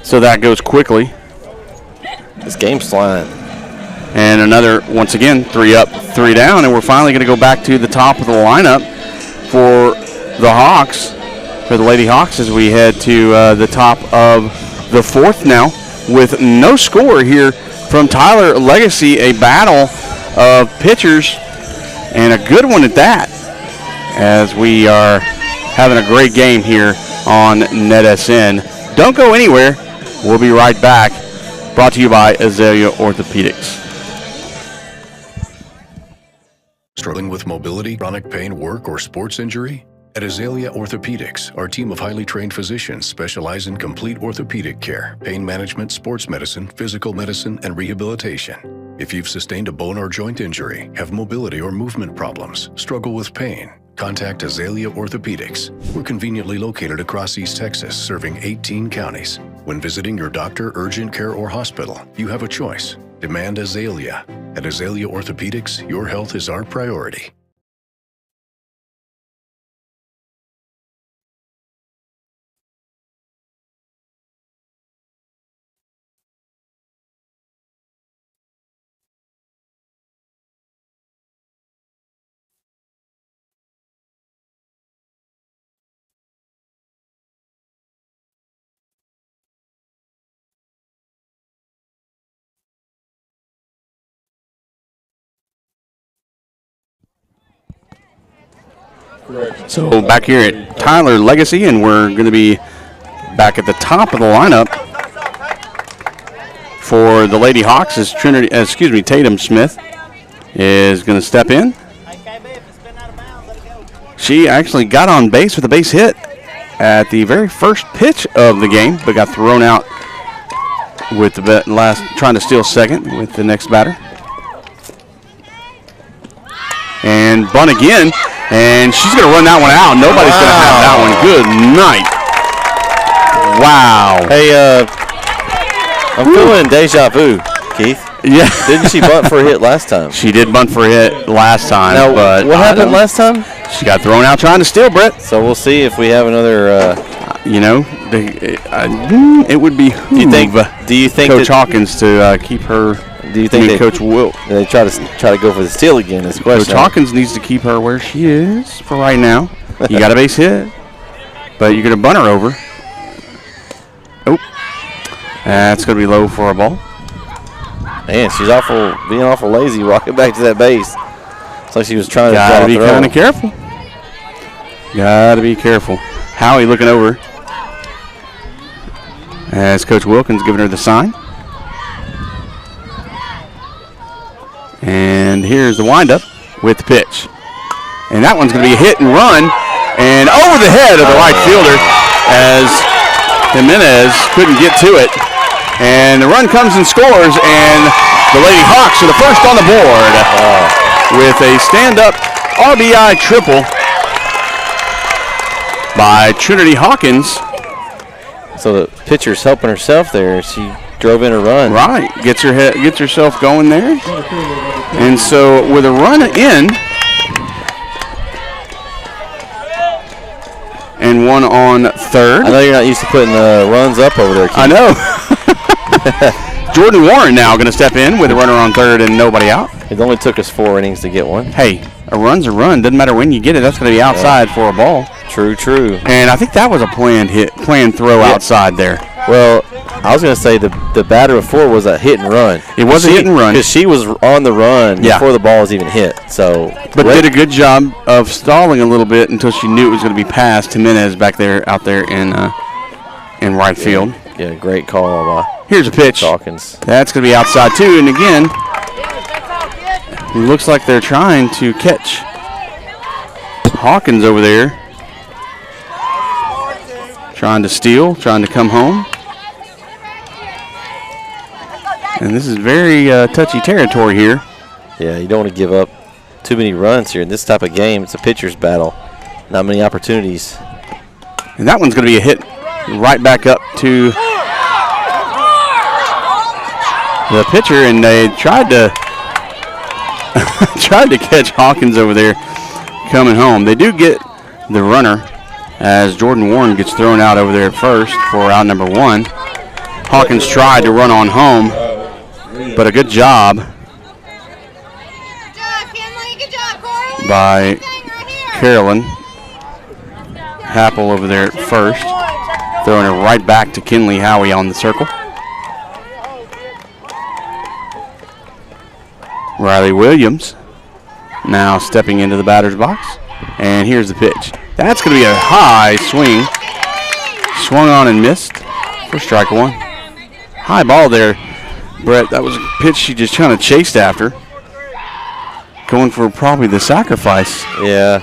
So that goes quickly. This game's flying. And another, once again, 3 up, 3 down. And we're finally going to go back to the top of the lineup for the Hawks, for the Lady Hawks, as we head to the top of the 4th now with no score here from Tyler Legacy. A battle of pitchers, and a good one at that, as we are having a great game here on NETsn. Don't go anywhere. We'll be right back. Brought to you by Azalea Orthopedics. Struggling with mobility, chronic pain, work, or sports injury? At Azalea Orthopedics, our team of highly trained physicians specialize in complete orthopedic care, pain management, sports medicine, physical medicine, and rehabilitation. If you've sustained a bone or joint injury, have mobility or movement problems, struggle with pain, contact Azalea Orthopedics. We're conveniently located across East Texas, serving 18 counties. When visiting your doctor, urgent care, or hospital, you have a choice. Demand Azalea. At Azalea Orthopedics, your health is our priority. So back here at Tyler Legacy, and we're going to be back at the top of the lineup for the Lady Hawks as Tatum Smith is going to step in. She actually got on base with a base hit at the very first pitch of the game, but got thrown out with the trying to steal second with the next batter. And bunt again, and she's going to run that one out. Nobody's going to have that one. Good night. Wow. Hey, I'm feeling deja vu, Keith. Yeah. Didn't she bunt for a hit last time? She did bunt for a hit last time. Now, but what happened last time? She got thrown out trying to steal, Bret. So we'll see if we have another. It would be. Do you think Coach Hawkins to keep her? Do you think Coach Wilt? They try to go for the steal again? This question. Coach Hawkins needs to keep her where she is for right now. You got a base hit, but you're going to bunt her over. Oh, that's going to be low for a ball. Man, she's being awful lazy, walking back to that base. It's like she was trying to. Gotta be kind of careful. Gotta be careful. Howie looking over as Coach Wilkins giving her the sign. And here's the windup with the pitch. And that one's going to be a hit and run. And over the head of the right fielder as Jimenez couldn't get to it. And the run comes and scores. And the Lady Hawks are the first on the board with a stand-up RBI triple by Trinity Hawkins. So the pitcher's helping herself there. She drove in a run. Right, gets herself going there. And so with a run in and one on third. I know you're not used to putting runs up over there, Keith. I know. Jordan Warren now going to step in with a runner on third and nobody out. It only took us 4 innings to get one. Hey, a run's a run. Doesn't matter when you get it. That's going to be outside for a ball. True. And I think that was a planned throw outside there. Well, I was going to say the batter before was a hit and run. It was a hit and run. Because she was on the run before the ball was even hit. But did a good job of stalling a little bit until she knew it was going to be past Jimenez out there in right field. Yeah, great call by Here's a pitch. Hawkins. That's going to be outside too. And again, it looks like they're trying to catch Hawkins over there. Trying to steal, trying to come home. And this is very touchy territory here. Yeah, you don't want to give up too many runs here. In this type of game, it's a pitcher's battle. Not many opportunities. And that one's going to be a hit right back up to the pitcher, and they tried to catch Hawkins over there coming home. They do get the runner as Jordan Warren gets thrown out over there at first for out number 1. Hawkins tried to run on home, but a good job by Carolyn Happel over there at first, throwing it right back to Kinley Howie on the circle. Riley Williams now stepping into the batter's box. And here's the pitch. That's going to be a high swing. Swung on and missed for strike one. High ball there, Brett. That was a pitch she just kind of chased after. Going for probably the sacrifice. Yeah.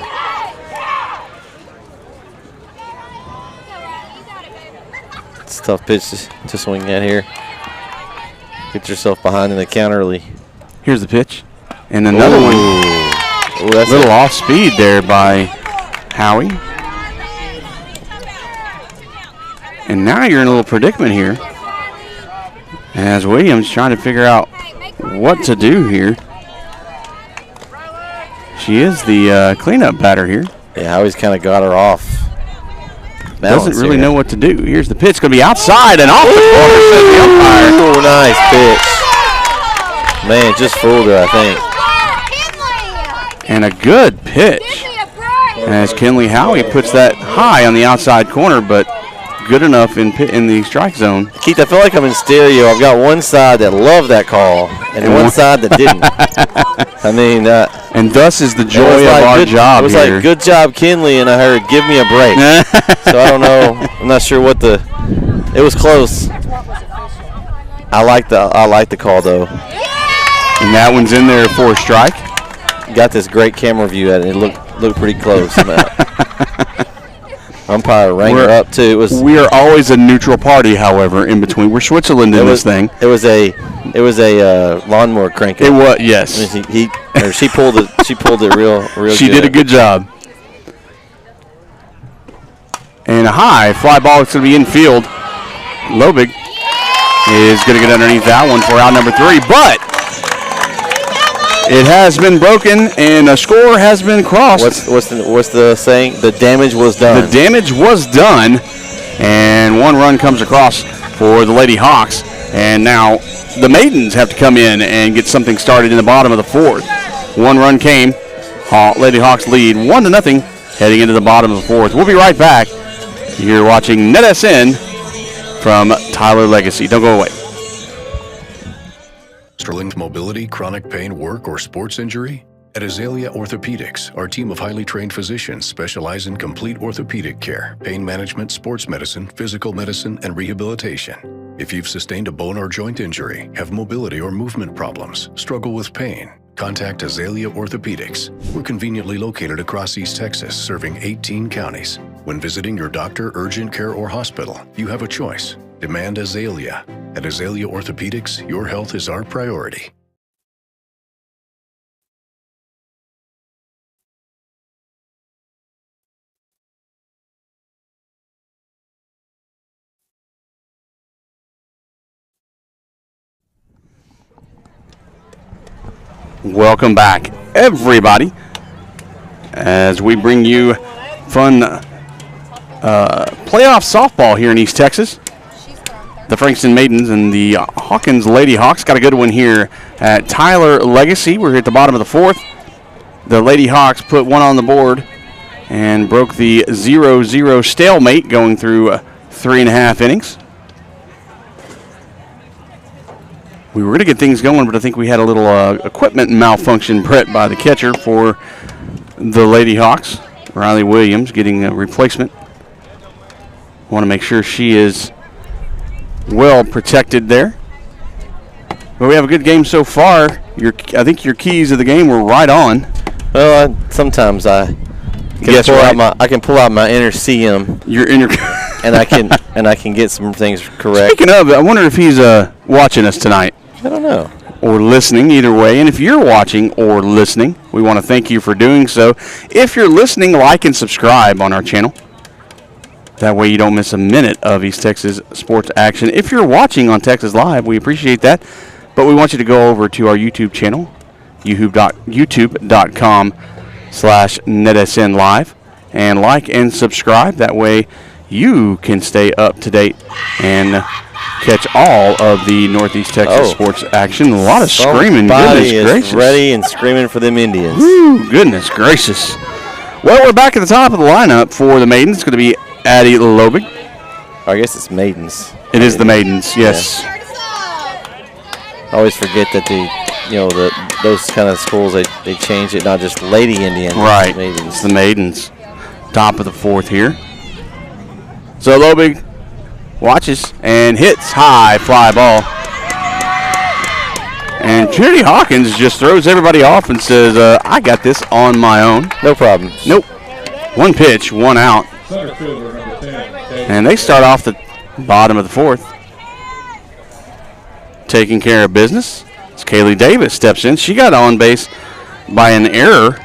It's a tough pitch to swing at here. Get yourself behind in the counter early. Here's the pitch. And another one. Ooh, that's a little off speed there by Howie. And now you're in a little predicament here as Williams trying to figure out what to do here. She is the cleanup batter here. Yeah, Howie's kind of got her off. Doesn't really know what to do. Here's the pitch. Going to be outside and off the corner, says the umpire. Oh, nice pitch. Man, just fooled her, I think. And a good pitch. As Kenley Howie puts that high on the outside corner, but good enough in the strike zone. Keith, I feel like I'm in stereo. I've got one side that loved that call and one side that didn't. I mean, and thus is the joy of our job. It was here. like, good job, Kenley, and I heard, give me a break. So I don't know. I'm not sure what it was close. I like the call though. And that one's in there for a strike. Got this great camera view at it. It looked pretty close. Umpire rang her up too. We are always a neutral party, however, in between. We're Switzerland in this thing. It was a lawnmower crank. It was, yes. I mean, she pulled it. She pulled it real She good. did a good job. And a high fly ball. It's going to be infield. Lobig is going to get underneath that one for out number 3, but it has been broken and a score has been crossed. What's the saying? The damage was done. The damage was done, and one run comes across for the Lady Hawks, and now the Maidens have to come in and get something started in the bottom of the 4th. One run came. Lady Hawks lead 1-0 heading into the bottom of the 4th. We'll be right back. You're watching NETsn from Tyler Legacy. Don't go away. Struggling with mobility, chronic pain, work, or sports injury? At Azalea Orthopedics, our team of highly trained physicians specialize in complete orthopedic care, pain management, sports medicine, physical medicine, and rehabilitation. If you've sustained a bone or joint injury, have mobility or movement problems, struggle with pain, contact Azalea Orthopedics. We're conveniently located across East Texas, serving 18 counties. When visiting your doctor, urgent care, or hospital, you have a choice. Demand Azalea. At Azalea Orthopedics, your health is our priority. Welcome back, everybody, as we bring you fun playoff softball here in East Texas. The Frankston Maidens and the Hawkins Lady Hawks got a good one here at Tyler Legacy. We're here at the bottom of the 4th. The Lady Hawks put one on the board and broke the 0-0 stalemate going through 3.5 innings. We were going to get things going, but I think we had a little equipment malfunction, Bret, by the catcher for the Lady Hawks. Riley Williams getting a replacement. Want to make sure she is well protected there. But we have a good game so far. I think your keys of the game were right on. Well, sometimes I can pull out my inner CM. Your inner and I can get some things correct. Speaking of, I wonder if he's watching us tonight. I don't know. Or listening, either way. And if you're watching or listening, we want to thank you for doing so. If you're listening, like and subscribe on our channel. That way you don't miss a minute of East Texas sports action. If you're watching on Texas Live, we appreciate that. But we want you to go over to our YouTube channel, youtube.com/NETsn Live, and like and subscribe. That way you can stay up to date and catch all of the Northeast Texas sports action. A lot of screaming. Goodness gracious. Ready and screaming for them Indians. Woo, goodness gracious. Well, we're back at the top of the lineup for the Maidens. It's going to be Addie Lobig. I guess it's Maidens. It is the Maidens, yes. Yeah. I always forget that those kind of schools, they changed it, not just Lady Indian. Right. Maidens. It's the Maidens. Top of the 4th here. So Lobig watches and hits high fly ball. And Trinity Hawkins just throws everybody off and says, I got this on my own. No problem. Nope. 1 pitch, 1 out. Center fielder number 10. And they start off the bottom of the 4th. Taking care of business. As Kaylee Davis steps in. She got on base by an error.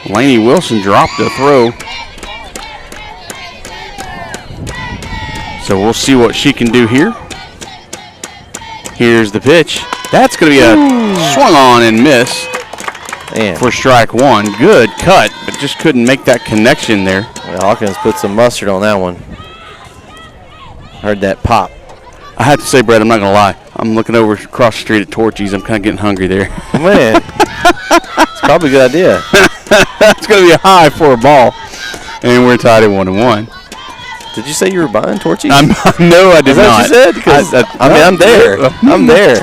Lainey Wilson dropped a throw. So we'll see what she can do here. Here's the pitch. That's going to be a swung on and miss for strike 1. Good cut, but just couldn't make that connection there. Well, Hawkins put some mustard on that one. Heard that pop. I have to say, Brett, I'm not going to lie. I'm looking over across the street at Torchy's. I'm kind of getting hungry there. Man, it's probably a good idea. It's going to be a high for a ball. And we're tied at 1-1. Did you say you were buying Torchy's? No, I did Is that not. what you said? Because I'm there. I'm there.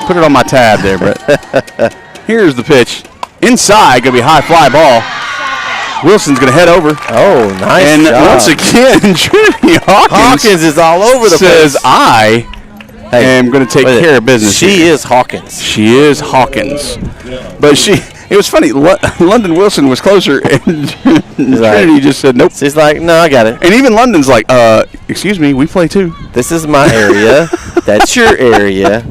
Put it on my tab there, Brett. Here's the pitch. Inside, going to be a high fly ball. Wilson's going to head over. Oh, nice and job. once again, Trinity Hawkins is all over the says, place. I am going to take care of business. She here. is Hawkins. She is Hawkins. But it was funny. London Wilson was closer, and Trinity just said, nope. She's like, no, I got it. And even London's like, excuse me, we play too. This is my area. That's your area.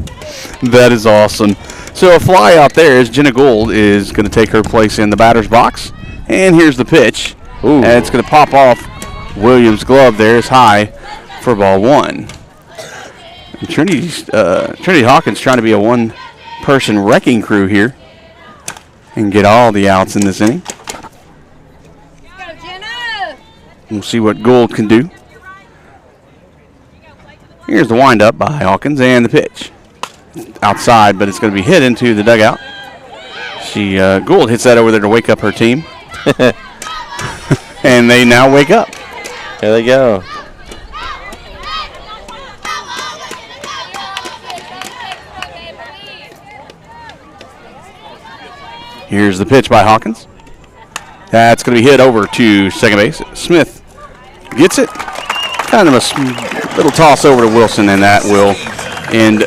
That is awesome. So a fly out there as Jenna Gould is going to take her place in the batter's box. And here's the pitch. Ooh. And it's going to pop off Williams' glove there. Is high for ball 1. And Trinity Hawkins trying to be a one-person wrecking crew here and get all the outs in this inning. Go, Jenna! We'll see what Gould can do. Here's the windup by Hawkins and the pitch. Outside, but it's going to be hit into the dugout. Gould hits that over there to wake up her team. And they now wake up. There they go. Here's the pitch by Hawkins. That's going to be hit over to second base. Smith gets it. Kind of a little toss over to Wilson, and that will end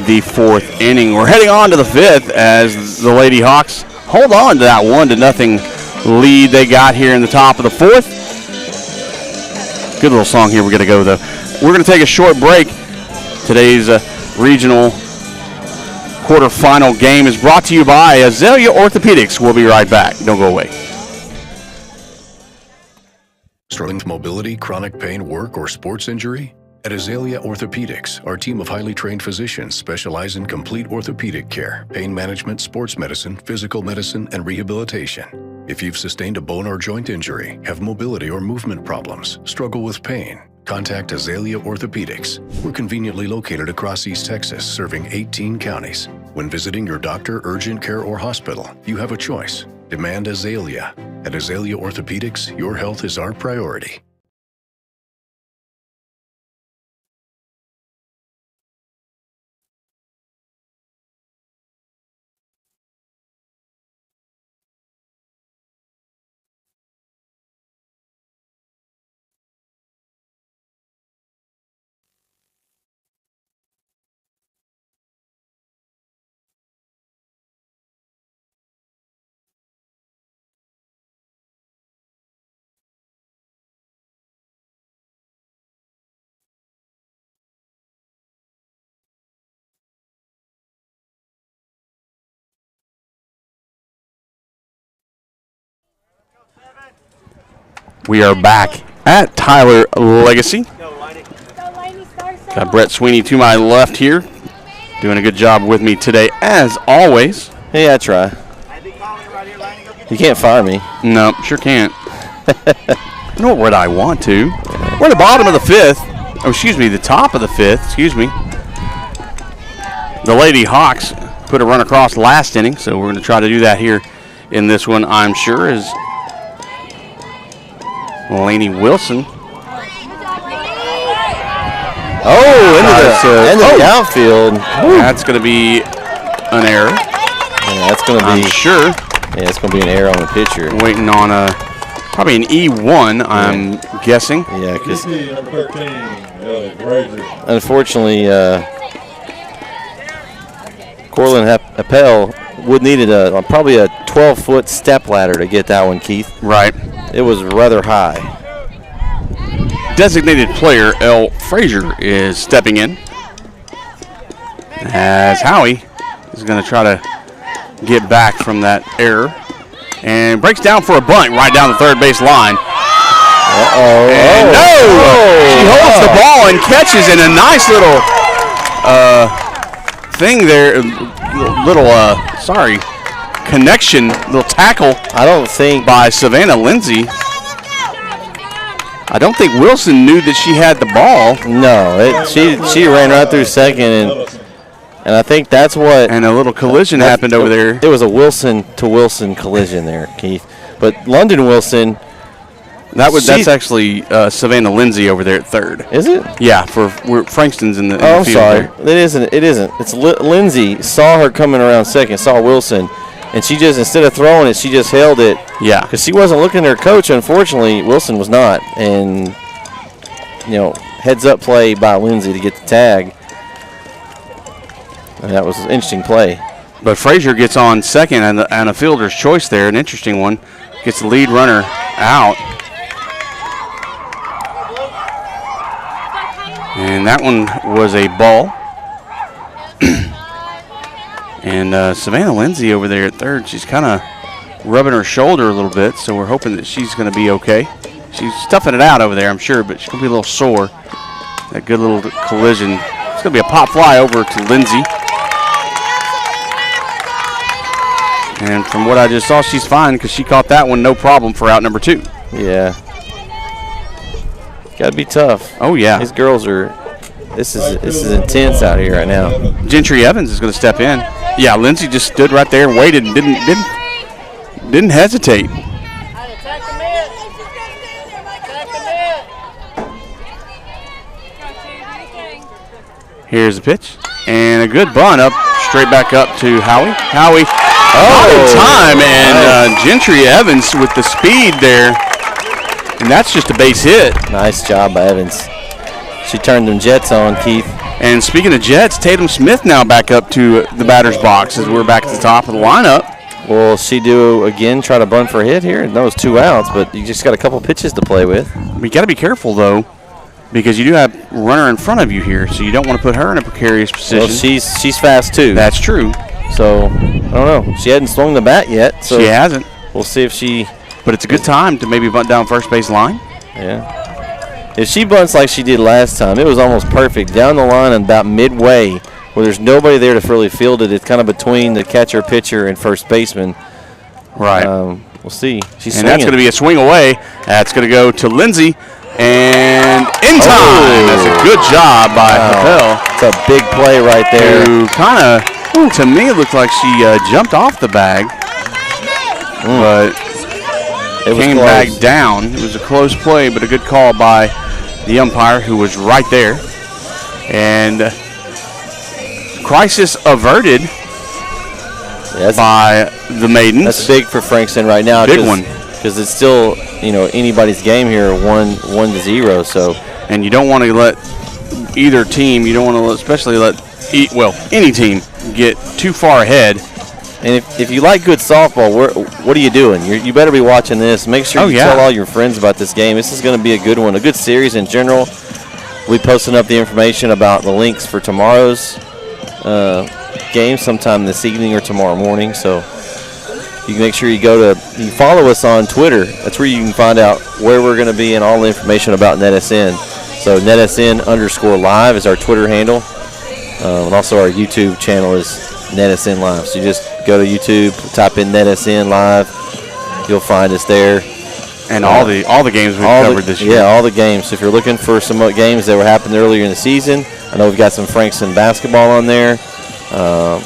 the 4th inning. We're heading on to the 5th as the Lady Hawks hold on to that 1-0 lead they got here in the top of the 4th. Good little song here we're going to go, though. We're going to take a short break. Today's regional quarterfinal game is brought to you by Azalea Orthopedics. We'll be right back. Don't go away. Struggling with mobility, chronic pain, work, or sports injury? At Azalea Orthopedics, our team of highly trained physicians specialize in complete orthopedic care, pain management, sports medicine, physical medicine, and rehabilitation. If you've sustained a bone or joint injury, have mobility or movement problems, struggle with pain, contact Azalea Orthopedics. We're conveniently located across East Texas, serving 18 counties. When visiting your doctor, urgent care, or hospital, you have a choice. Demand Azalea. At Azalea Orthopedics, your health is our priority. We are back at Tyler Legacy. Got Brett Sweeney to my left here, doing a good job with me today, as always. Hey, I try. You can't fire me. No, sure can't. Nor would I want to. We're at the bottom of the 5th. Oh, excuse me, the top of the 5th. Excuse me. The Lady Hawks put a run across last inning, so we're going to try to do that here in this one, I'm sure, as Lainey Wilson. Oh, into the outfield. That's going to be an error. Yeah, that's going to be. I'm sure. Yeah, it's going to be an error on the pitcher. Waiting on probably an E1, I'm guessing. Yeah, because number 13, Ellie Frazier. unfortunately, Corlin Appel would needed probably a 12-foot step ladder to get that one, Keith. Right. It was rather high. Designated player L. Frazier is stepping in as Howie is going to try to get back from that error and breaks down for a bunt right down the third base line. And she holds the ball and catches in a nice little thing there, connection, little tackle. I don't think by Savannah Lindsay. I don't think Wilson knew that she had the ball. No, she ran right through second, and I think that's what. And a little collision happened over there. It was a Wilson to Wilson collision there, Keith. But London Wilson. That's actually Savannah Lindsay over there at third. Is it? Yeah, Frankston's in the I'm field sorry. there. It isn't. It's Lindsay saw her coming around second, saw Wilson, and she just, instead of throwing it, she just held it. Yeah. Because she wasn't looking at her coach. Unfortunately, Wilson was not. And, heads up play by Lindsay to get the tag. And that was an interesting play. But Frazier gets on second and a fielder's choice there, an interesting one. Gets the lead runner out. And that one was a ball. And Savannah Lindsay over there at third, she's kind of rubbing her shoulder a little bit, so we're hoping that she's going to be okay. She's toughing it out over there, I'm sure, but she's going to be a little sore. That good little collision. It's going to be a pop fly over to Lindsay. And from what I just saw, she's fine because she caught that one no problem for out number 2. Yeah. Got to be tough. Oh, yeah. These girls are, this is intense out here right now. Gentry Evans is going to step in. Yeah, Lindsay just stood right there and waited and didn't hesitate. Here's the pitch. And a good bunt up, straight back up to Howie. Howie, not in time, and Gentry Evans with the speed there. And that's just a base hit. Nice job by Evans. She turned them Jets on, Keith. And speaking of Jets, Tatum Smith now back up to the batter's box as we're back at the top of the lineup. Will she do again, try to bunt for a hit here? No, it's 2 outs, but you just got a couple pitches to play with. We got to be careful, though, because you do have a runner in front of you here, so you don't want to put her in a precarious position. Well, she's fast, too. That's true. So, I don't know. She hadn't swung the bat yet. So she hasn't. We'll see if she... But it's a good time to maybe bunt down first base line. Yeah. If she bunts like she did last time, it was almost perfect. Down the line and about midway, where there's nobody there to really field it. It's kind of between the catcher, pitcher, and first baseman. Right. We'll see. She's and swinging. That's going to be a swing away. That's going to go to Lindsay. And in time. That's a good job by Patel. It's a big play right there. Who kind of, to me, it looked like she jumped off the bag. But it came back down. It was a close play, but a good call by the umpire, who was right there. And crisis averted by the Maidens. That's big for Frankston right now. Big one. Because it's still, anybody's game here, 1-0. So, and you don't want to let either team, you don't want to especially let any team get too far ahead. And if you like good softball, what are you doing? You better be watching this. Make sure you tell all your friends about this game. This is going to be a good one, a good series in general. We'll be posting up the information about the links for tomorrow's game sometime this evening or tomorrow morning. So you can make sure you you follow us on Twitter. That's where you can find out where we're going to be and all the information about NETsn. So NETsn_live is our Twitter handle. And also our YouTube channel is NETsn Live. So you just go to YouTube, type in NETsn Live. You'll find us there. And all the games we've covered this year. Yeah, all the games. So if you're looking for some games that were happened earlier in the season, I know we've got some Frankston basketball on there.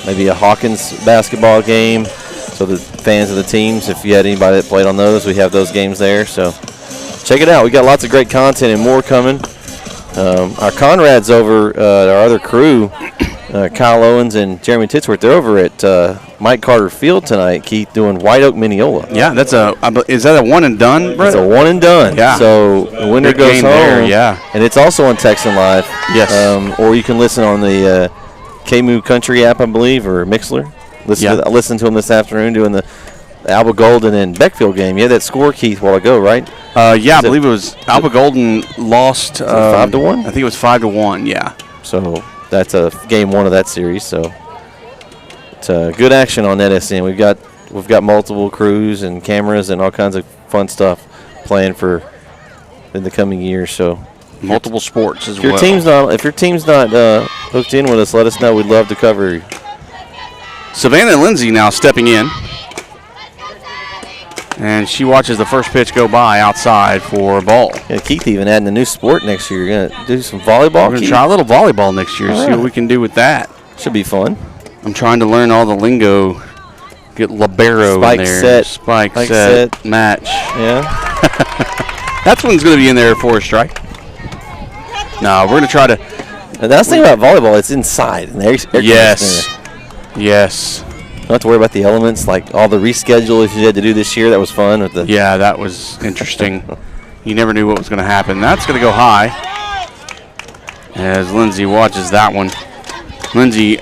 Maybe a Hawkins basketball game. So the fans of the teams, if you had anybody that played on those, we have those games there. So check it out. We got lots of great content and more coming. Our Conrad's over, our other crew, Kyle Owens and Jeremy Titsworth, they're over at Mike Carter Field tonight, Keith, doing White Oak, Mineola. Yeah, is that a one and done, Brett? It's a one and done. Yeah. So the winner Good goes game home. there, yeah. And it's also on Texan Live. Yes. Or you can listen on the KMOO Country app, I believe, or Mixler. I listened to him this afternoon doing the Alba Golden and Beckfield game. You had that score, Keith, a while ago, right? Yeah, I believe it was Alba Golden lost 5-1. I think it was 5-1. Yeah. So that's game one of that series. So it's good action on NETsn. We've got multiple crews and cameras and all kinds of fun stuff planned for in the coming years. So multiple sports as if your team's not hooked in with us, let us know. We'd love to cover you. Savannah Lindsay now stepping in. And she watches the first pitch go by outside for a ball. Yeah, Keith even adding a new sport next year. You're going to do some volleyball? We're going to try a little volleyball next year, see what we can do with that. Should be fun. I'm trying to learn all the lingo. Get libero Spike in there. Set. Spike set. Match. Yeah. That's one's going to be in there for a strike. No, we're going to try to. And that's the thing about volleyball. It's inside. And Yes. Yes. Don't have to worry about the elements, like all the reschedule you had to do this year. That was fun. Yeah, that was interesting. You never knew what was going to happen. That's going to go high as Lindsay watches that one. Lindsay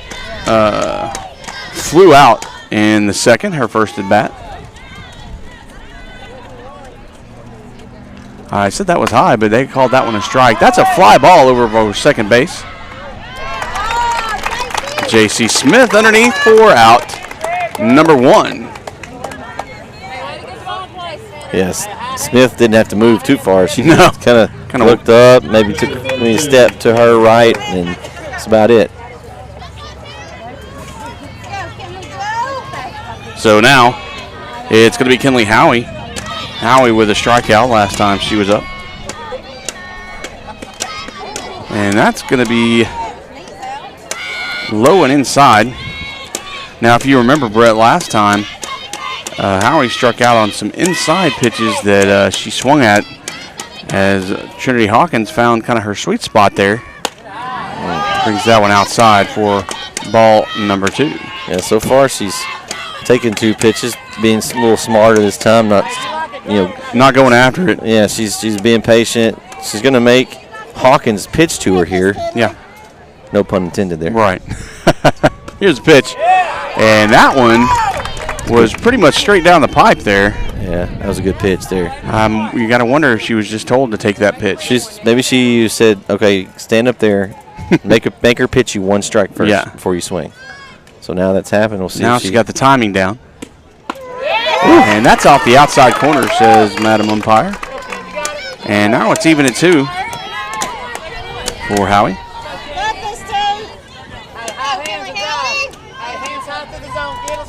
flew out in the second, her first at bat. I said that was high, but they called that one a strike. That's a fly ball over second base. J.C. Smith underneath for out. Number one. Yes, Smith didn't have to move too far. She No. kind of looked up, maybe took a step to her right, and that's about it. So now it's going to be Kinley Howie. Howie with a strikeout last time she was up. And that's going to be low and inside. Now, if you remember, Brett, last time, Howie struck out on some inside pitches that she swung at as Trinity Hawkins found kind of her sweet spot there. Brings that one outside for ball number 2. Yeah, so far she's taken 2 pitches, being a little smarter this time, not going after it. Yeah, she's being patient. She's going to make Hawkins pitch to her here. Yeah. No pun intended there. Right. Here's the pitch. And that one was pretty much straight down the pipe there. Yeah, that was a good pitch there. You got to wonder if she was just told to take that pitch. Maybe she said, okay, stand up there, make her pitch you 1 strike first before you swing. So now that's happened. We'll see. Now she's got the timing down. And that's off the outside corner, says Madam Umpire. And now it's even at 2 for Howie.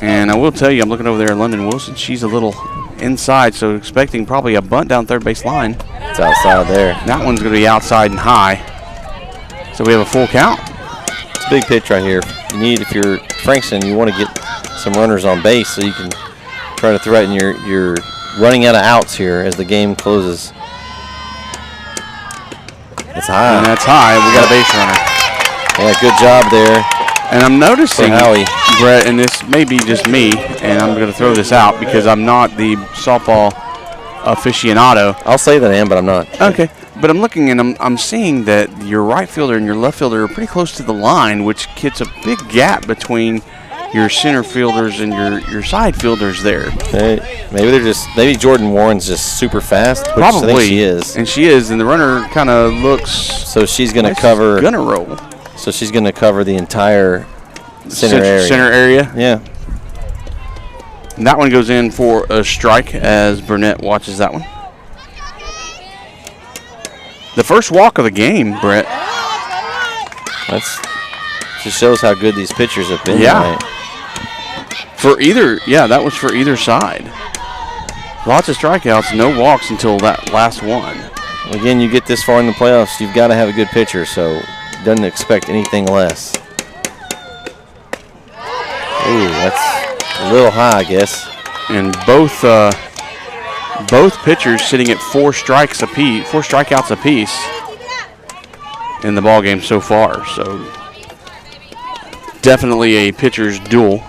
And I will tell you, I'm looking over there at London Wilson. She's a little inside, so expecting probably a bunt down third base line. It's outside there. That one's going to be outside and high. So we have a full count. It's a big pitch right here. If you're Frankston, you want to get some runners on base so you can try to threaten your running out of outs here as the game closes. It's high. And that's high. We got a base runner. Yeah, good job there. And I'm noticing, Howie, Brett, and this may be just me, and I'm going to throw this out because I'm not the softball aficionado. I'll say that I am, but I'm not. Okay. But I'm looking and I'm seeing that your right fielder and your left fielder are pretty close to the line, which gets a big gap between your center fielders and your side fielders there. Maybe Jordan Warren's just super fast. Which Probably. I think she is. And she is, and the runner kind of looks. So she's going to cover. Gonna roll. So she's going to cover the entire center area. Yeah. And that one goes in for a strike as Burnett watches that one. The first walk of the game, Brett. That's just shows how good these pitchers have been tonight. That was for either side. Lots of strikeouts, no walks until that last one. Again, you get this far in the playoffs, you've got to have a good pitcher, so doesn't expect anything less. Ooh, that's a little high, I guess. And both pitchers sitting at 4 strikeouts apiece in the ball game so far. So definitely a pitcher's duel.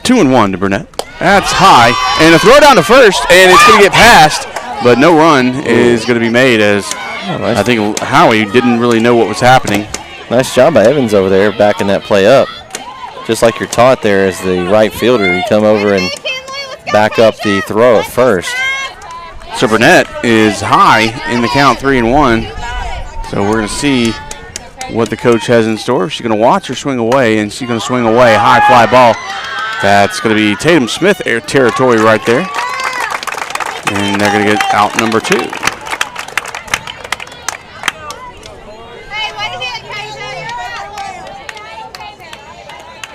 2-1 to Burnett. That's high. And a throw down to first, and it's going to get past, but no run is going to be made as I think Howie didn't really know what was happening. Nice job by Evans over there backing that play up. Just like you're taught there as the right fielder, you come over and back up the throw at first. So Burnett is high in the count, 3-1. So we're going to see what the coach has in store. She's going to watch or swing away, and she's going to swing away. High fly ball. That's going to be Tatum Smith territory right there. And they're going to get out number 2.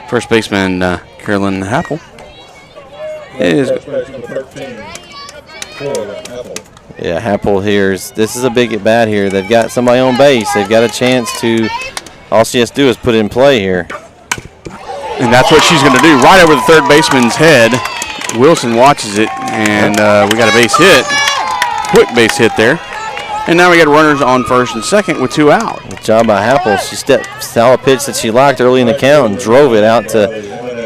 First baseman Carolyn Happel is. Yeah, Happel this is a big at bat here. They've got somebody on base. They've got a chance to. All she has to do is put it in play here. And that's what she's going to do, right over the third baseman's head. Wilson watches it, and we got a base hit. Quick base hit there. And now we got runners on first and second with 2 out. Good job by Happel. She saw a pitch that she liked early in the count and drove it out to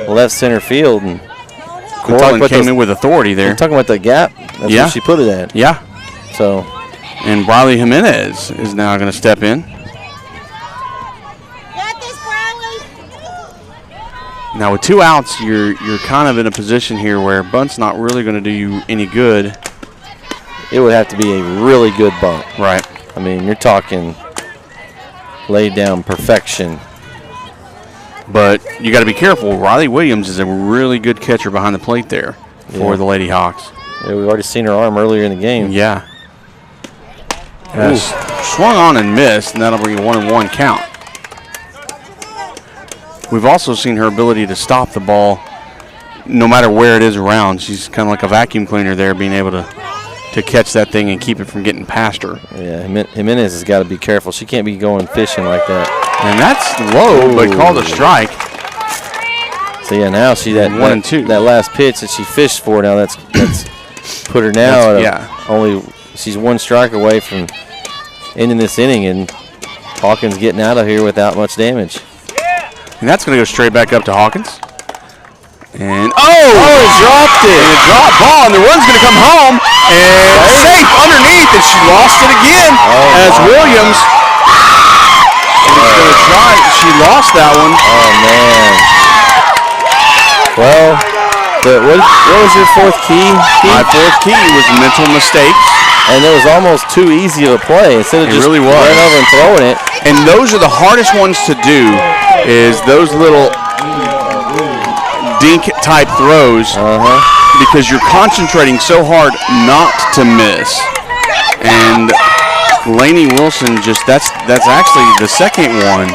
left center field. And Corlin came in with authority there. We're talking about the gap. That's where she put it at. Yeah. So. And Briley Jimenez is now going to step in. Now with 2 outs, you're kind of in a position here where bunt's not really going to do you any good. It would have to be a really good bunt. Right. I mean, you're talking laid down perfection. But you got to be careful. Riley Williams is a really good catcher behind the plate there for the Lady Hawks. Yeah, we've already seen her arm earlier in the game. Yeah. Swung on and missed, and that'll be a 1-1 count. We've also seen her ability to stop the ball no matter where it is around. She's kind of like a vacuum cleaner there, being able to catch that thing and keep it from getting past her. Yeah, Jimenez has got to be careful. She can't be going fishing like that. And that's low, but called a strike. So yeah, now she that 1-2. That last pitch that she fished for, now that's put her now she's 1 strike away from ending this inning, and Hawkins getting out of here without much damage. And that's going to go straight back up to Hawkins. And dropped it. And a drop ball, and the run's going to come home. And safe underneath, and she lost it again as Williams. And it's going to try. She lost that one. Oh, man. Well, what was your 4th key? My 4th key was mental mistakes. And it was almost too easy of a play. Instead of just running over and throwing it. And those are the hardest ones to do, is those little dink-type throws, because you're concentrating so hard not to miss. And Lainey Wilson that's actually the second one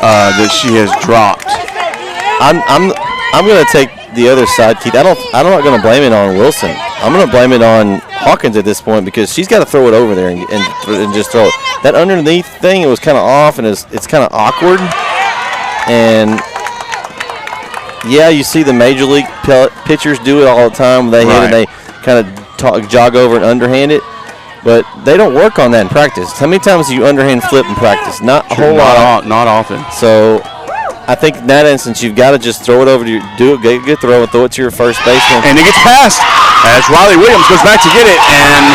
that she has dropped. I'm going to take the other side, Keith. I'm not going to blame it on Wilson. I'm going to blame it on Hawkins at this point, because she's got to throw it over there and just throw it. That underneath thing, it was kind of off, and it's kind of awkward. And yeah, you see the major league pitchers do it all the time. They hit and they kind of jog over and underhand it, but they don't work on that in practice. How many times do you underhand flip in practice? Not a whole lot. Not often. So I think in that instance, you've got to just throw it over to get a good throw and throw it to your first baseman. And it gets past as Riley Williams goes back to get it, and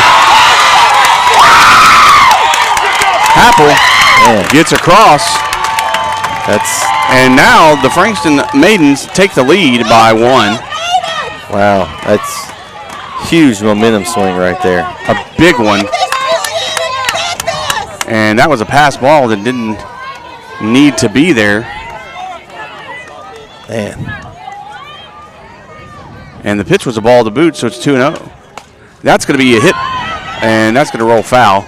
Happel gets across. And now the Frankston Maidens take the lead by 1. Wow, that's huge momentum swing right there. A big one. And that was a pass ball that didn't need to be there. Man. And the pitch was a ball to boot, so it's 2-0. That's going to be a hit, and that's going to roll foul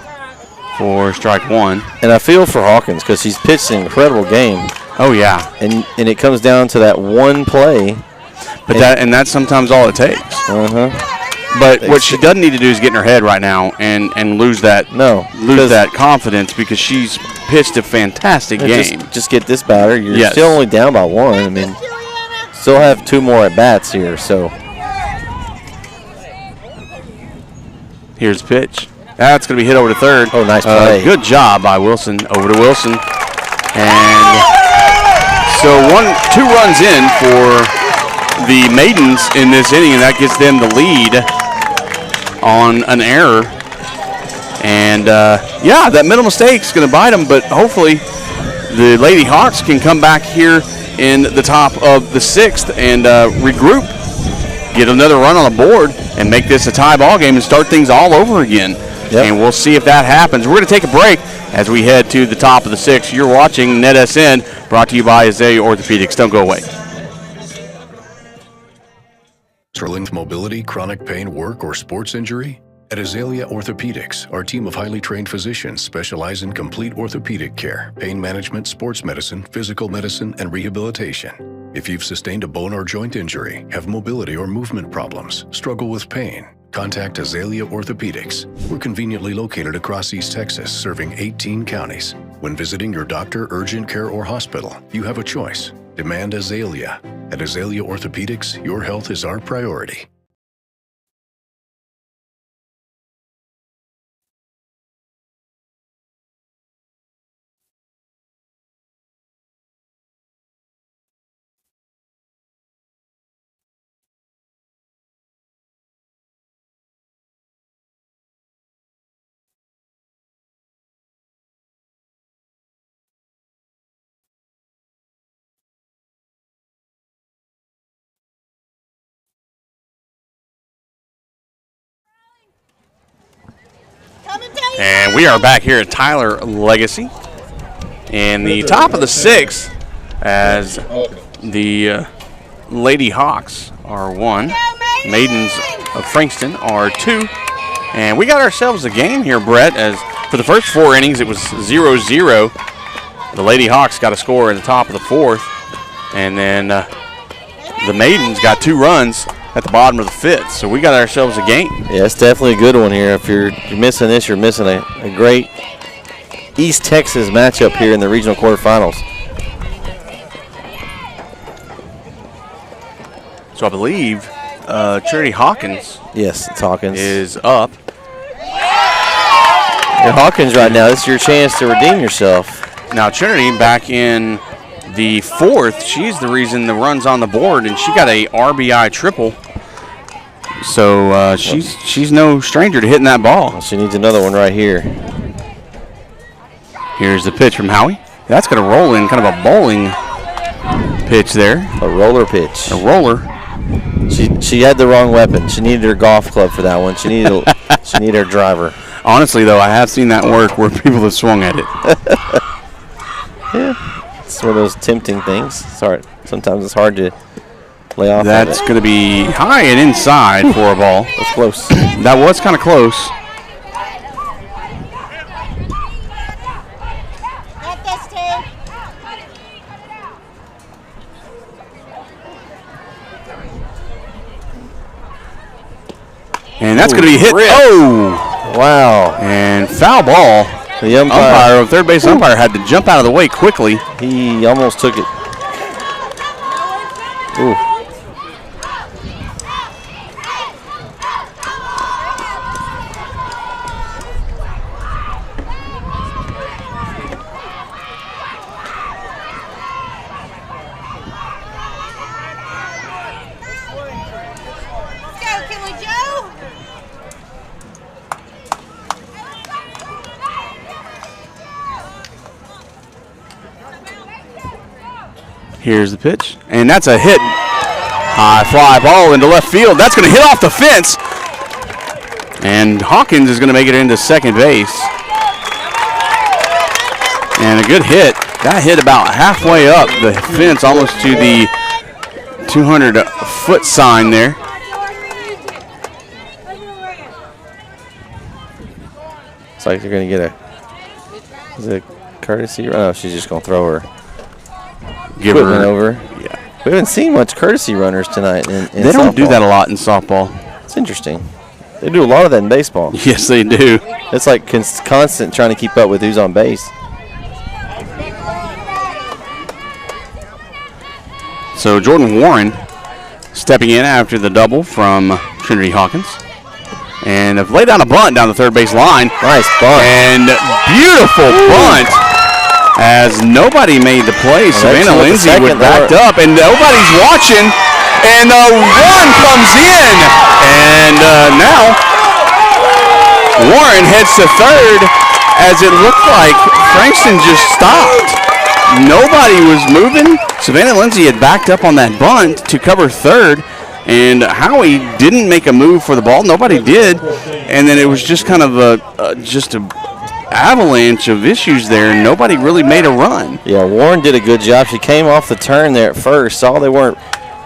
for strike 1. And I feel for Hawkins, because she's pitched an incredible game. Oh, yeah. And it comes down to that one play. But that's sometimes all it takes. But what she doesn't need to do is get in her head right now and lose that confidence, because she's pitched a fantastic game. Just get this batter. You're still only down by 1. I mean, still have 2 more at bats here. So here's the pitch. That's going to be hit over to third. Oh, nice play. Good job by Wilson. Over to Wilson. And so 2 runs in for the Maidens in this inning, and that gives them the lead on an error. And yeah, that middle mistake's going to bite them, but hopefully the Lady Hawks can come back here in the top of the 6th and regroup, get another run on the board, and make this a tie ball game and start things all over again. Yep. And we'll see if that happens. We're going to take a break as we head to the top of the 6th. You're watching NETsn, brought to you by Azalea Orthopedics. Don't go away. Struggling with mobility, chronic pain, work, or sports injury? At Azalea Orthopedics, our team of highly trained physicians specialize in complete orthopedic care, pain management, sports medicine, physical medicine, and rehabilitation. If you've sustained a bone or joint injury, have mobility or movement problems, struggle with pain, contact Azalea Orthopedics. We're conveniently located across East Texas, serving 18 counties. When visiting your doctor, urgent care, or hospital, you have a choice. Demand Azalea. At Azalea Orthopedics, your health is our priority. And we are back here at Tyler Legacy in the top of the 6th as the Lady Hawks are 1, Maidens of Frankston are 2, and we got ourselves a game here, Bret, as for the first 4 innings it was 0-0. The Lady Hawks got a score in the top of the 4th, and then the Maidens got 2 runs at the bottom of the 5th, so we got ourselves a game. Yeah, it's definitely a good one here. If you're missing this, you're missing a great East Texas matchup here in the regional quarterfinals. So I believe Trinity Hawkins. Yes, it's Hawkins. Is up. You're Hawkins right now. This is your chance to redeem yourself. Now Trinity back in the 4th, she's the reason the run's on the board, and she got a RBI triple. So she's no stranger to hitting that ball. Well, she needs another one right here. Here's the pitch from Howie. That's going to roll in, kind of a bowling pitch there. A roller pitch. A roller. She had the wrong weapon. She needed her golf club for that one. She needed her driver. Honestly, though, I have seen that work where people have swung at it. Yeah. It's one of those tempting things. Sorry, sometimes it's hard to lay off. That's going to be high and inside for a ball. That's close. That was kind of close. Got this too. And that's going to be hit. Oh! Wow. And foul ball. The umpire, third base umpire, had to jump out of the way quickly. He almost took it. Ooh. Here's the pitch, and that's a hit. High fly ball into left field. That's going to hit off the fence. And Hawkins is going to make it into second base. And a good hit. That hit about halfway up the fence, almost to the 200-foot sign there. It's like they're going to get is it a courtesy? Oh, she's just going to throw her. Give her over. Yeah. We haven't seen much courtesy runners tonight in They don't softball. do that a lot in softball. It's interesting. They do a lot of that in baseball. Yes, they do. It's like constant trying to keep up with who's on base. So Jordan Warren stepping in after the double from Trinity Hawkins. And have laid down a bunt down the third base line. Nice bunt. And beautiful bunt. as nobody made the play. Savannah with the Lindsay was second, backed up, and nobody's watching. And the run comes in. And now Warren heads to third as it looked like Frankston just stopped. Nobody was moving. Savannah Lindsay had backed up on that bunt to cover third. And Howie didn't make a move for the ball. Nobody did. And then it was just kind of just a avalanche of issues there, and nobody really made a run. Yeah, Warren did a good job. She came off the turn there at first, saw they weren't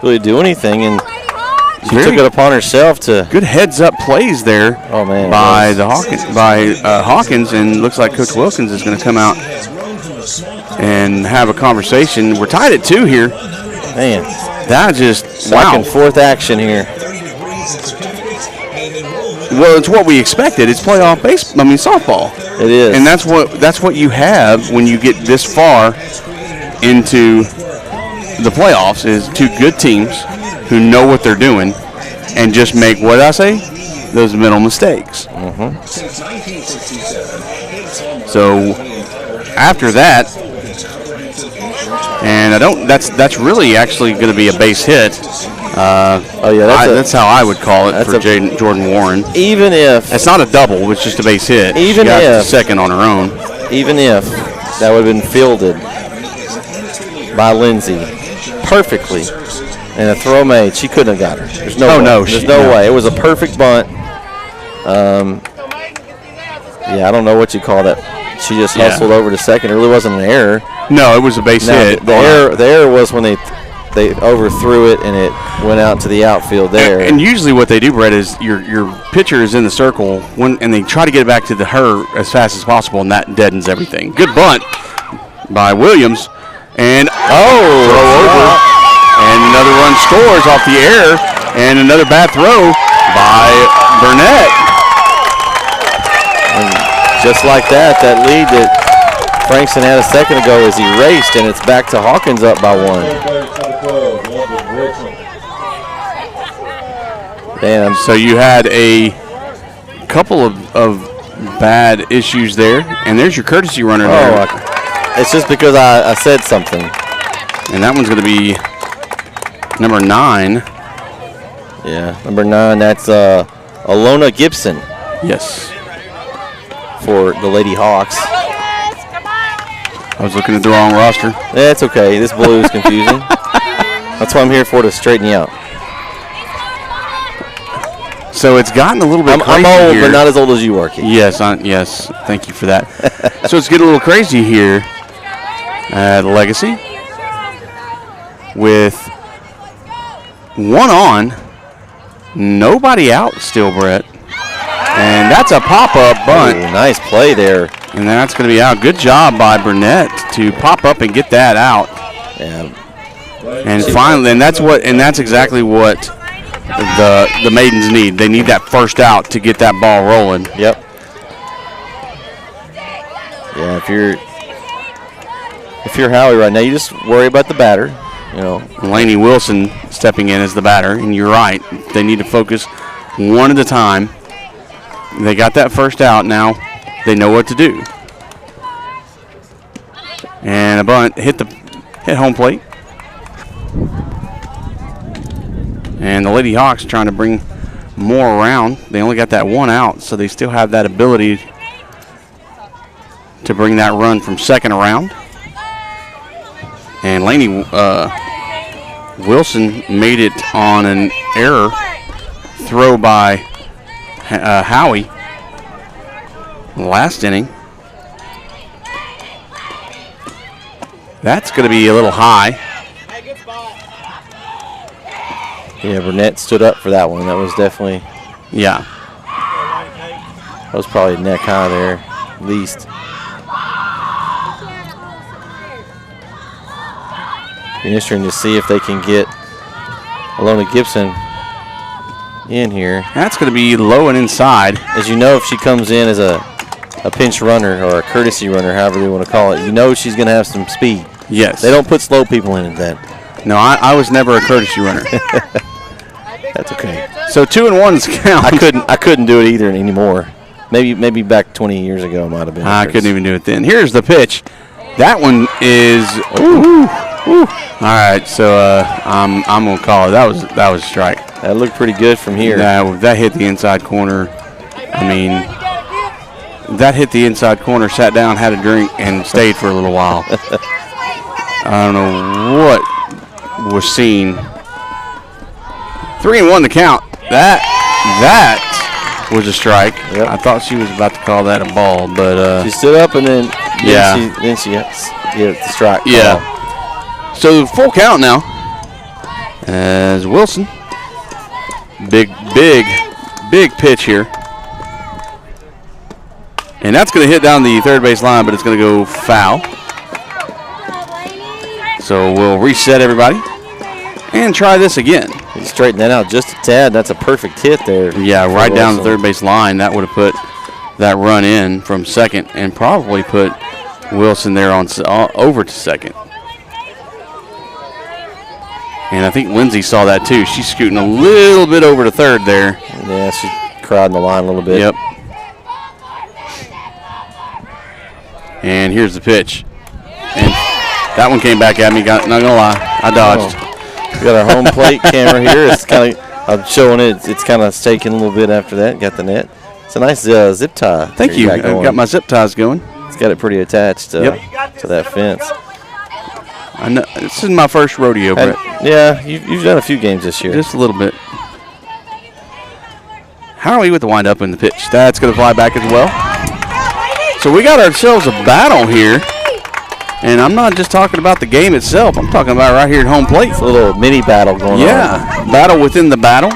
really doing anything, and she took it upon herself to good heads-up plays there. Oh man, by Hawkins, and looks like Coach Wilkins is going to come out and have a conversation. We're tied at 2 here. Man, that just back and forth action here. Well, it's what we expected. It's playoff softball. It is, and that's what you have when you get this far into the playoffs. Is 2 good teams who know what they're doing and just make, what did I say, those mental mistakes. So after that, and that's really actually going to be a base hit. That's how I would call it for Jordan Warren. Even if it's not a double, it's just a base hit. Even she got if the second on her own. Even if that would have been fielded by Lindsay perfectly and a throw made, she couldn't have got her. There's no way. There's no way. It was a perfect bunt. I don't know what you call that. She just hustled over to second. It really wasn't an error. No, it was a base hit. The error was when they overthrew it and it went out to the outfield there. And usually what they do, Brett, is your pitcher is in the circle and they try to get it back to her as fast as possible, and that deadens everything. Good bunt by Williams, and throw over, and another run scores off the air, and another bad throw by Burnett. And just like that lead that Frankston had a second ago is erased, and it's back to Hawkins up by 1. Damn. So you had a couple of bad issues there, and there's your courtesy runner there. It's just because I said something. And that one's going to be number 9. Yeah, number 9. That's Alona Gibson. Yes. For the Lady Hawks. I was looking at the wrong roster. That's okay. This blue is confusing. That's what I'm here for, to straighten you out. So it's gotten a little bit crazy I'm old, here. but not as old as you are, Keith. Yes, yes. Thank you for that. So it's getting a little crazy here at Legacy with 1 on, nobody out still, Brett. And that's a pop-up bunt. Ooh, nice play there. And that's going to be out. Good job by Burnett to pop up and get that out. Yeah. And finally, and that's exactly what the Maidens need. They need that first out to get that ball rolling. Yep. Yeah, if you're Howie right now, you just worry about the batter. You know, Lainey Wilson stepping in as the batter, and you're right. They need to focus one at a time. They got that first out now. They know what to do. And a bunt hit home plate. And the Lady Hawks trying to bring more around. They only got that 1 out, so they still have that ability to bring that run from second around. And Lainey Wilson made it on an error throw by Howie last inning. That's going to be a little high. Yeah, Burnett stood up for that one. That was definitely, yeah. That was probably neck high there, at least. Be interesting to see if they can get Alona Gibson in here. That's going to be low and inside. As you know, if she comes in as a pinch runner or a courtesy runner, however they want to call it, you know she's going to have some speed. Yes. They don't put slow people in it then. No, I was never a courtesy runner. That's okay. So 2 and 1's count. I couldn't do it either anymore. Maybe back 20 years ago it might have been. I couldn't even do it then. Here's the pitch. That one is. Ooh. All right, so I'm gonna call it. That was a strike. That looked pretty good from here. That hit the inside corner. I mean, that hit the inside corner. Sat down, had a drink, and stayed for a little while. I don't know what was seen. 3-1 the count. That was a strike. Yep. I thought she was about to call that a ball, but she stood up and then she hit the strike. Yeah. So full count now as Wilson. Big pitch here. And that's going to hit down the third base line, but it's going to go foul. So we'll reset everybody and try this again. You straighten that out just a tad. That's a perfect hit there. Yeah, right down the third base line. That would have put that run in from second and probably put Wilson there on over to second. And I think Lindsay saw that too. She's scooting a little bit over to third there. Yeah, she's crowding the line a little bit. Yep. And here's the pitch. And that one came back at me. Not going to lie. I dodged. We got our home plate camera here. It's kind of, I'm showing it. It's kind of shaking a little bit after that. Got the net. It's a nice zip tie. Thank you. I've got my zip ties going. It's got it pretty attached to that fence. I know. This is my first rodeo, Bret. Yeah, you've done a few games this year. Just a little bit. How are we with the wind up in the pitch? That's going to fly back as well. So we got ourselves a battle here. And I'm not just talking about the game itself. I'm talking about right here at home plate. It's a little mini battle going on. Yeah, battle within the battle.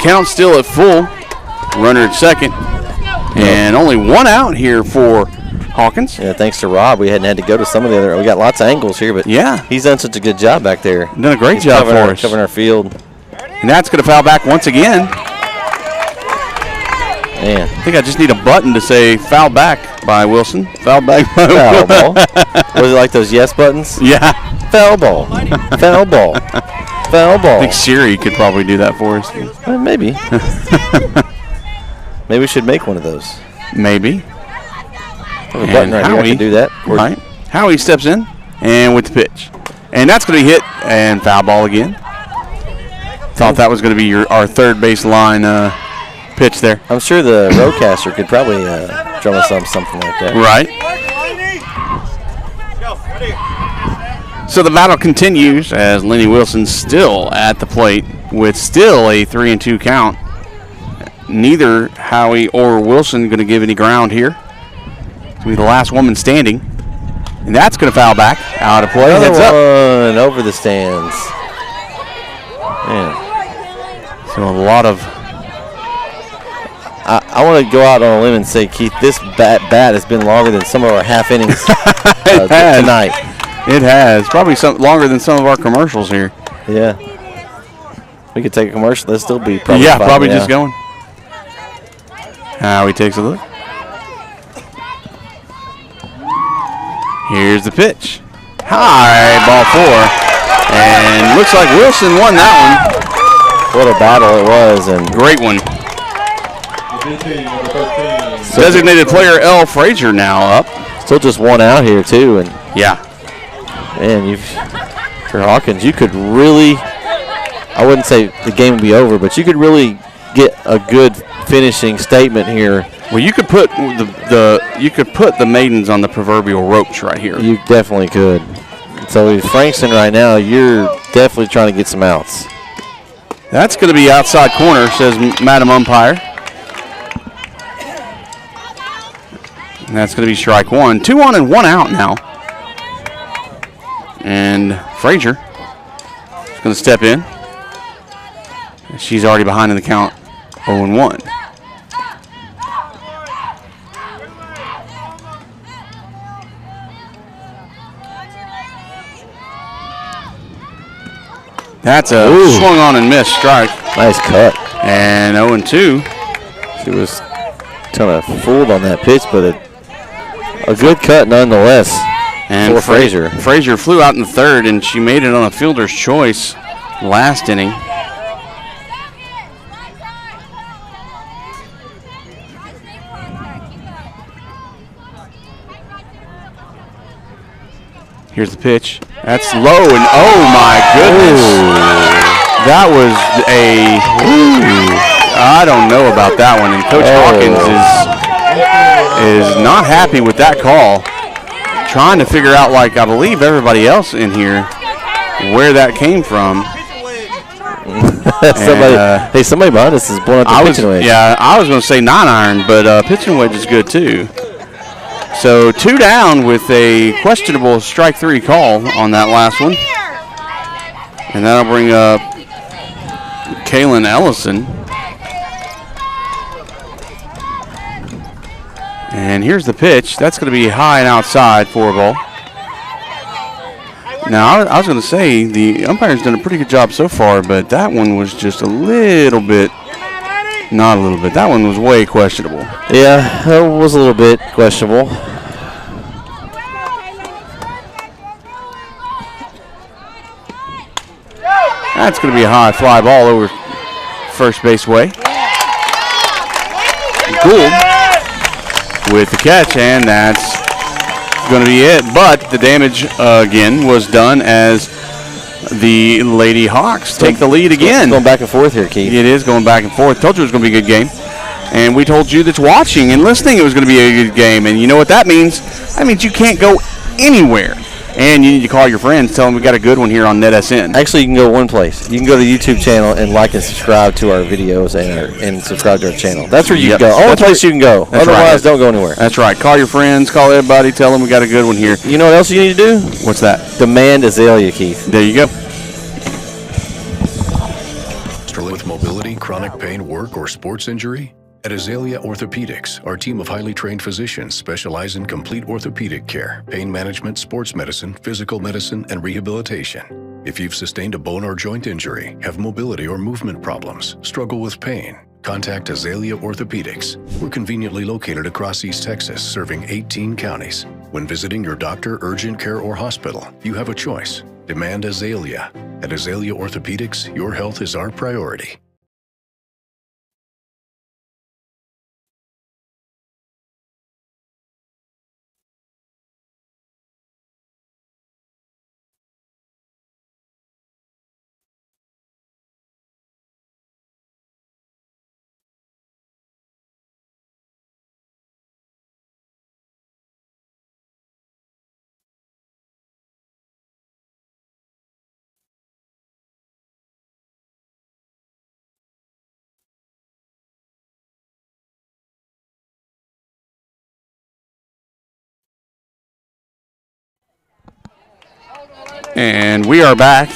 Count still at full. Runner at second. And only one out here for Hawkins. Yeah, thanks to Rob, we hadn't had to go to some of the other. We got lots of angles here, but yeah, he's done such a good job back there. Done a great job for us. Covering our field. And that's going to foul back once again. Man. I think I just need a button to say foul back by Wilson. Foul back by Foul ball. Was it like those yes buttons? Yeah. Foul ball. Foul ball. Foul ball. I think Siri could probably do that for us. Maybe. Maybe we should make one of those. Maybe. Have a button right here to do that. Right. Howie steps in and with the pitch. And that's going to be hit and foul ball again. Thought that was going to be our third base line pitch there. I'm sure the roadcaster could probably drum us up something like that. Right. So the battle continues as Lenny Wilson still at the plate with still a 3-2 count. Neither Howie or Wilson going to give any ground here. It's going to be the last woman standing. And that's going to foul back. Out of play. Another Heads up. one over the stands. Man. So a lot of... I want to go out on a limb and say, Keith, this bat has been longer than some of our half innings tonight. It has. Probably longer than some of our commercials here. Yeah. We could take a commercial. That'll still be probably Yeah, fine, probably just going. Howie takes a look. Here's the pitch. High, ball 4. And looks like Wilson won that one. What a battle it was. And great one. Designated player L. Frazier now up. Still just one out here, too. And yeah. Man, for Hawkins, you could really, I wouldn't say the game would be over, but you could really get a good finishing statement here. Well, you could put the maidens on the proverbial ropes right here. You definitely could. So with Frankston right now, you're definitely trying to get some outs. That's going to be outside corner, says Madam Umpire. And that's going to be strike 1. 2 on and 1 out now. And Frazier is going to step in. She's already behind in the count, 0-1. That's a swung on and missed strike. Nice cut. And 0-2. She was kind of fooled on that pitch, but a good cut nonetheless. And Frazier. Frazier flew out in the third, and she made it on a fielder's choice last inning. Here's the pitch. That's low, and oh my goodness. That was I don't know about that one. And Coach Hawkins is not happy with that call. Trying to figure out, like I believe everybody else in here, where that came from. Somebody behind us is blowing up the pitching wedge. Yeah, I was going to say 9-iron, but pitching wedge is good too. So 2 down with a questionable strike 3 call on that last one. And that'll bring up Kaylin Ellison. And here's the pitch. That's going to be high and outside for a ball. Now, I was going to say the umpire's done a pretty good job so far, but that one was just a little bit, not a little bit. That one was way questionable. Yeah, it was a little bit questionable. That's going to be a high fly ball over first base way. Gould with the catch, and that's going to be it. But the damage again was done as the Lady Hawks take the lead again. Going back and forth here, Keith. It is going back and forth. Told you it was going to be a good game. And we told you that's watching and listening it was going to be a good game. And you know what that means? That means you can't go anywhere. And you need to call your friends, tell them we got a good one here on NETsn. Actually, you can go one place. You can go to the YouTube channel and like and subscribe to our videos and subscribe to our channel. That's where you can go. Only place you can go. Otherwise, don't go anywhere. That's right. Call your friends, call everybody, tell them we got a good one here. You know what else you need to do? What's that? Demand Azalea, Keith. There you go. Struggling with mobility, chronic pain, work, or sports injury? At Azalea Orthopedics, our team of highly trained physicians specialize in complete orthopedic care, pain management, sports medicine, physical medicine, and rehabilitation. If you've sustained a bone or joint injury, have mobility or movement problems, struggle with pain, contact Azalea Orthopedics. We're conveniently located across East Texas, serving 18 counties. When visiting your doctor, urgent care, or hospital, you have a choice. Demand Azalea. At Azalea Orthopedics, your health is our priority. And we are back.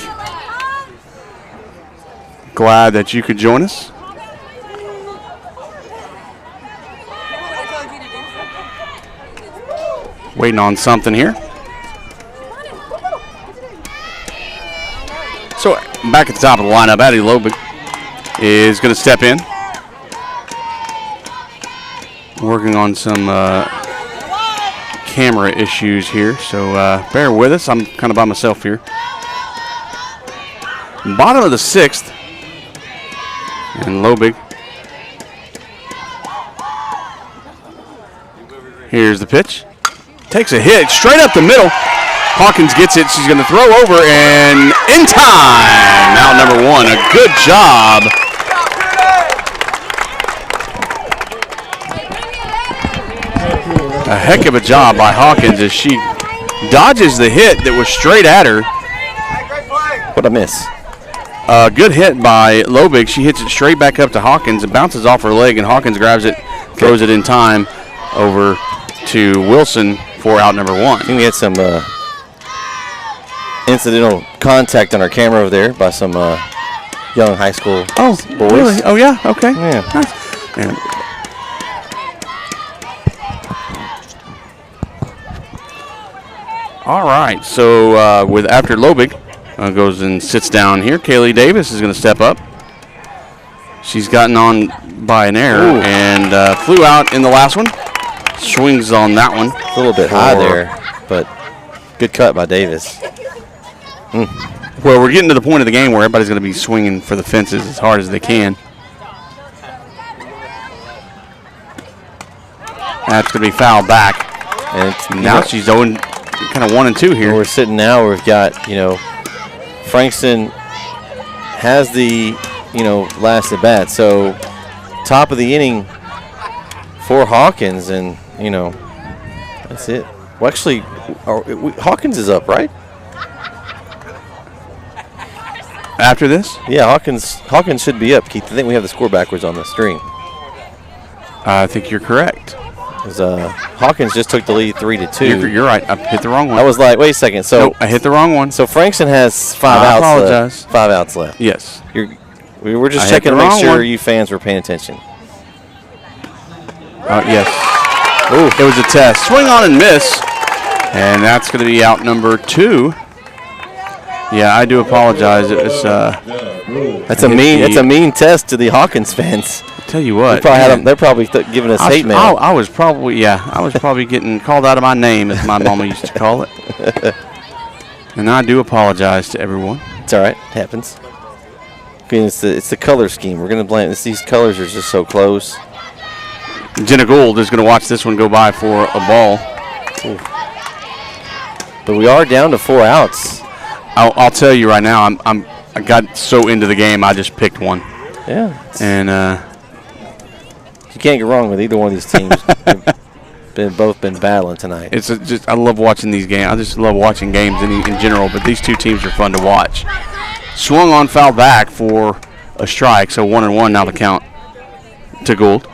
Glad that you could join us. Waiting on something here. So back at the top of the lineup, Addie Lobig is going to step in. Working on some camera issues here, so bear with us. I'm kind of by myself here. Bottom of the 6th, and Lobig. Here's the pitch. Takes a hit straight up the middle. Hawkins gets it. She's going to throw over, and in time. Out number 1. A good job. A heck of a job by Hawkins as she dodges the hit that was straight at her. What a miss. A good hit by Lobig. She hits it straight back up to Hawkins and bounces off her leg, and Hawkins grabs it, throws it in time over to Wilson for out number 1. I think we had some incidental contact on our camera over there by some young high school boys. Really? Oh, yeah? Okay. Yeah. Nice. And all right, so with after Lobig goes and sits down here, Kaylee Davis is going to step up. She's gotten on by an error and flew out in the last one. Swings on that one. A little bit high there, but good cut by Davis. Well, we're getting to the point of the game where everybody's going to be swinging for the fences as hard as they can. That's going to be fouled back. And now she's 0 kind of 1 and 2 here. We're sitting now. We've got, Frankston has the, last at bat. So top of the inning for Hawkins, and that's it. Well, actually, Hawkins is up, right? After this? Yeah, Hawkins should be up, Keith. I think we have the score backwards on the screen. I think you're correct. Hawkins just took the lead 3-2. You're right. I hit the wrong one. I was like, wait a second. So nope, I hit the wrong one. So Frankston has 5 outs apologize. left. 5 outs left. Yes. We were just I checking to make sure one. you fans were paying attention. Yes. Ooh. It was a test. Swing on and miss. And that's going to be out number 2. Yeah, I do apologize. It was. That's a mean test to the Hawkins fans. I'll tell you what. They're probably giving us hate mail. I was probably getting called out of my name, as my mama used to call it. And I do apologize to everyone. It's all right. It happens. It's the color scheme. We're going to blame this. These colors are just so close. Jenna Gould is going to watch this one go by for a ball. Ooh. But we are down to 4 outs. I'll tell you right now, I got so into the game, I just picked one. Yeah. And you can't go wrong with either one of these teams. They've both been battling tonight. It's I love watching these games. I just love watching games in general, but these two teams are fun to watch. Swung on, foul back for a strike, so 1-1 now the count to Gould.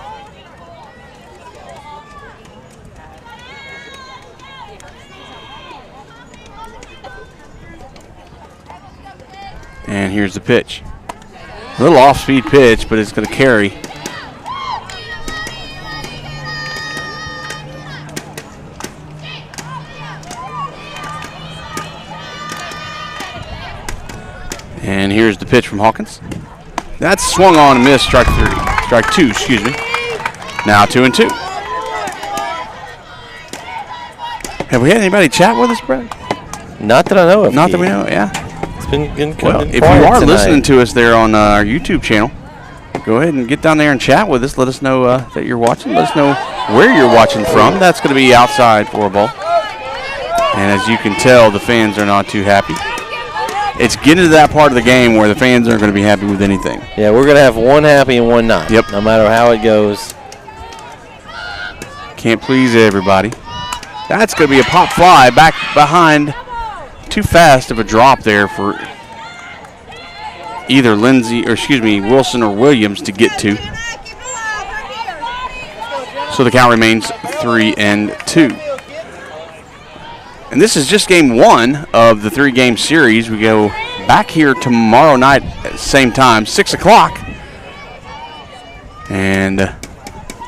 And here's the pitch. A little off-speed pitch, but it's going to carry. And here's the pitch from Hawkins. That's swung on and missed, strike 2, excuse me. Now 2-2. Have we had anybody chat with us, Bret? Not that I know of. Not that we know, yeah. Well, if you are listening to us there on our YouTube channel, go ahead and get down there and chat with us. Let us know that you're watching. Let us know where you're watching from. That's going to be outside for a ball. And as you can tell, the fans are not too happy. It's getting to that part of the game where the fans aren't going to be happy with anything. Yeah, we're going to have one happy and one not. Yep. No matter how it goes. Can't please everybody. That's going to be a pop fly back behind. Too fast of a drop there for either Wilson or Williams to get to. So the count remains 3-2. And this is just game 1 of the 3-game series. We go back here tomorrow night at the same time, 6 o'clock. And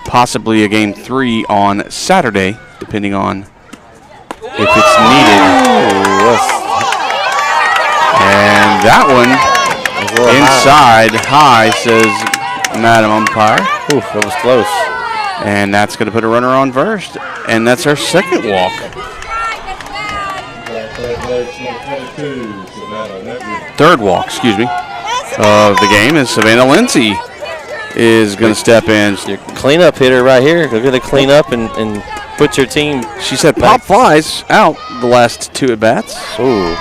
possibly a game 3 on Saturday, depending on if it's needed. And that one inside high, says Madam Umpire. Ooh, that was close. And that's going to put a runner on first. And that's our second walk. Third walk, excuse me, of the game is Savannah Lindsay is going to step in. Your cleanup hitter right here. They're going to clean up and put your team. She said pop flies out the last 2 at-bats. Ooh.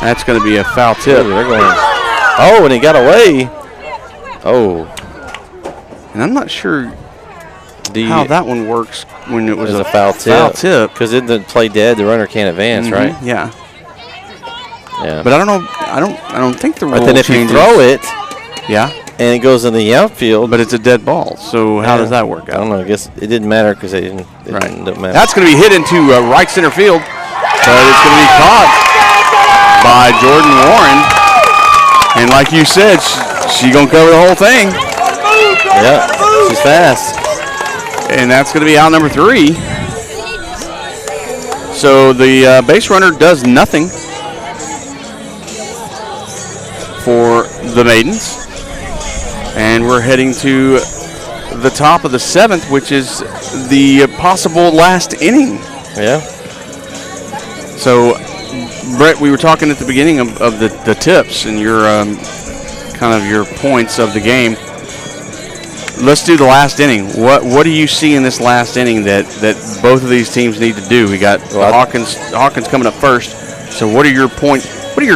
That's going to be a foul tip. Ooh, they're going. Oh, and he got away. Oh. And I'm not sure how that one works when it was a foul tip. Because it didn't play dead. The runner can't advance, right? Yeah. Yeah. But I don't know. I don't think the rule But then if changes. you throw it, yeah, and it goes in the outfield, but it's a dead ball. So how does that work out? I don't know. I guess it didn't matter because it didn't matter. That's going to be hit into right center field, but it's going to be caught by Jordan Warren. And like you said, she's going to cover the whole thing. Yeah, she's fast. And that's going to be out number 3. So the base runner does nothing for the Maidens. And we're heading to the top of the 7th, which is the possible last inning. Yeah. So, Bret, we were talking at the beginning of the tips and your kind of your points of the game. let's do the last inning. What do you see in this last inning that both of these teams need to do? We got Hawkins coming up first. So what are your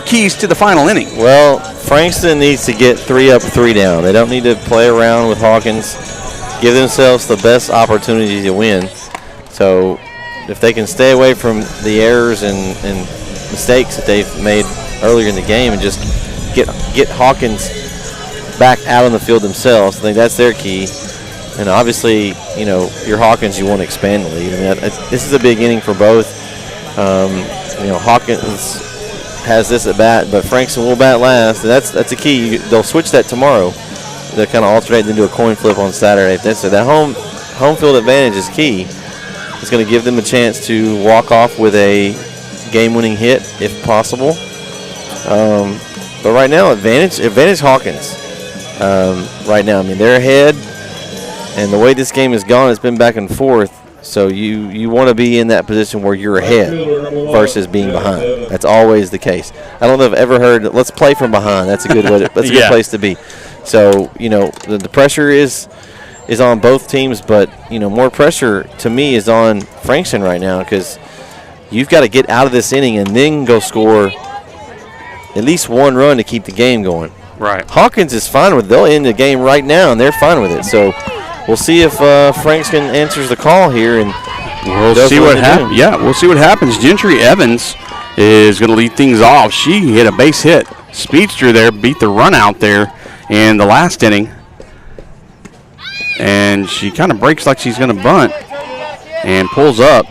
keys to the final inning? Well, Frankston needs to get 3 up, 3 down. They don't need to play around with Hawkins. Give themselves the best opportunity to win. So if they can stay away from the errors and mistakes that they've made earlier in the game and just get Hawkins back out on the field themselves, I think that's their key. And obviously, your Hawkins, you want to expand the lead. I mean, this is a big inning for both. Hawkins has this at bat, but Frankston will bat last. And that's a key. They'll switch that tomorrow. They'll kind of alternate and do a coin flip on Saturday. So that home field advantage is key. It's going to give them a chance to walk off with a game-winning hit if possible. But right now, advantage Hawkins. Right now, I mean, they're ahead, and the way this game has gone, it's been back and forth. So you want to be in that position where you're ahead versus being behind. That's always the case. I don't know if I've ever heard, let's play from behind. That's a good way. That's a good place to be. So the pressure is on both teams, but more pressure to me is on Frankston right now because you've got to get out of this inning and then go score at least 1 run to keep the game going. Right. Hawkins is fine with it. They'll end the game right now, and they're fine with it. So we'll see if Frankston answers the call here, and we'll see what happens. Yeah, we'll see what happens. Gentry Evans is going to lead things off. She hit a base hit. Speedster there beat the run out there in the last inning. And she kind of breaks like she's going to bunt and pulls up.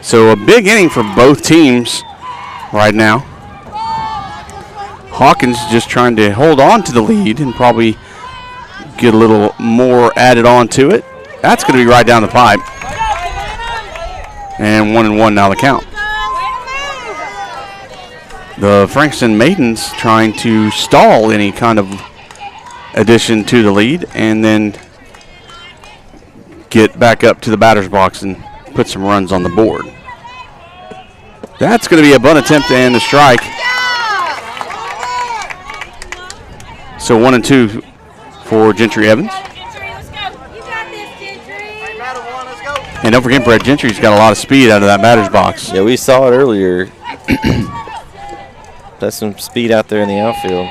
So a big inning for both teams right now. Hawkins just trying to hold on to the lead and probably get a little more added on to it. That's going to be right down the pipe. And 1-1 now the count. The Frankston Maidens trying to stall any kind of addition to the lead and then get back up to the batter's box and put some runs on the board. That's going to be a bunt attempt and a strike. So 1-2 for Gentry Evans. And don't forget, Bret, Gentry's got a lot of speed out of that batter's box. Yeah, we saw it earlier. That's some speed out there in the outfield.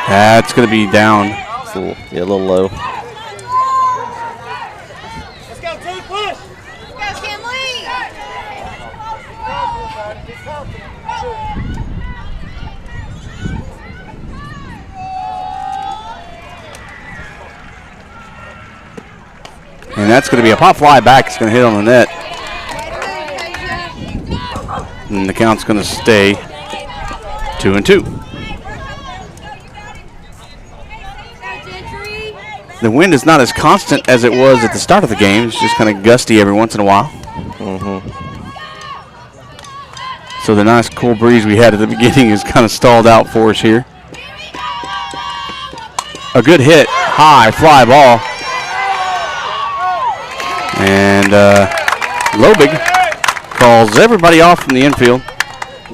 That's going to be down. It's a little low. Let's go, team, push! Let's go, Kim Lee! And that's going to be a pop fly back. It's going to hit on the net. And the count's going to stay 2-2. The wind is not as constant as it was at the start of the game. It's just kind of gusty every once in a while. Mm-hmm. So the nice cool breeze we had at the beginning is kind of stalled out for us here. A good hit, high fly ball. And Lobig calls everybody off from the infield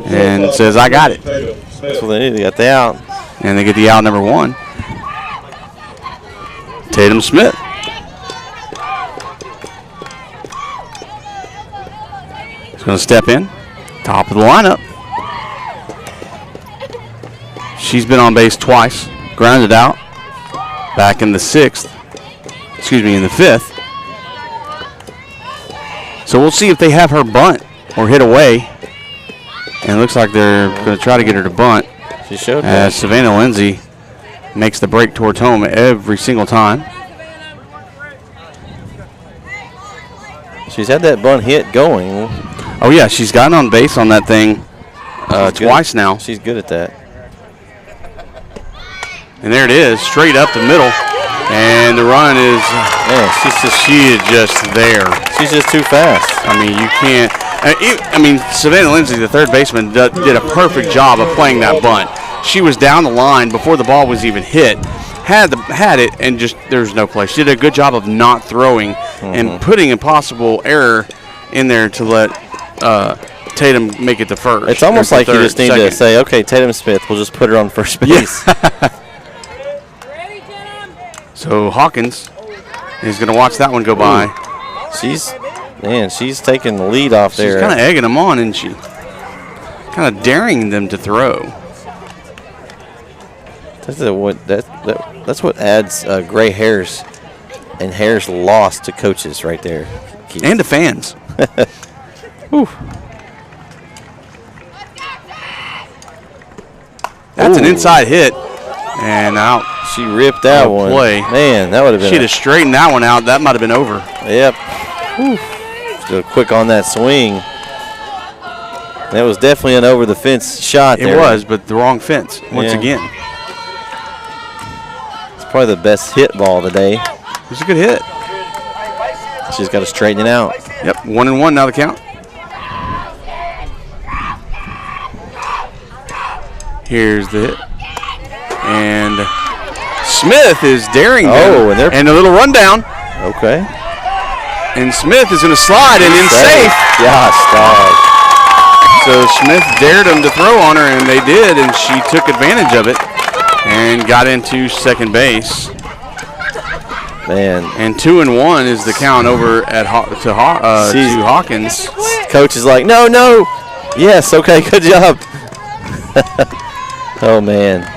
and says, I got it. That's what they need. They got the out. And they get the out number 1. Tatum Smith. He's going to step in. Top of the lineup. She's been on base twice. Grounded out. Back in the 6th. In the 5th. So we'll see if they have her bunt or hit away. And it looks like they're going to try to get her to bunt. She showed as Savannah Lindsay makes the break towards home every single time. She's had that bunt hit going. Oh, yeah, she's gotten on base on that thing twice now. She's good at that. And there it is, straight up the middle. And the run is, she is just there. She's just too fast. I mean, you can't. Savannah Lindsay, the third baseman, did a perfect job of playing that bunt. She was down the line before the ball was even hit. Had it, and just there's no play. She did a good job of not throwing and putting a possible error in there to let Tatum make it to first. It's almost like you just need to say, okay, Tatum Smith, we'll just put her on first base. Yeah. So Hawkins is going to watch that one go by. She's taking the lead off there. She's kind of egging them on, isn't she? Kind of daring them to throw. That's what adds gray hairs and hairs lost to coaches right there. Keith. And to fans. That's an inside hit. And out. She ripped that one. Play. Man, that would have been. She'd have straightened that one out. That might have been over. Yep. Still quick on that swing. That was definitely an over the fence shot there. It was, but the wrong fence once again. It's probably the best hit ball today. It was a good hit. She's got to straighten it out. Yep, 1-1 now the count. Here's the hit. And Smith is daring them. And a little rundown. Okay. And Smith is going to slide and in safe. Gosh, dog. So Smith dared him to throw on her, and they did, and she took advantage of it and got into second base. Man. And 2-1 is the count over at to Hawkins. Coach is like, no. Yes, okay, good job. Oh, man.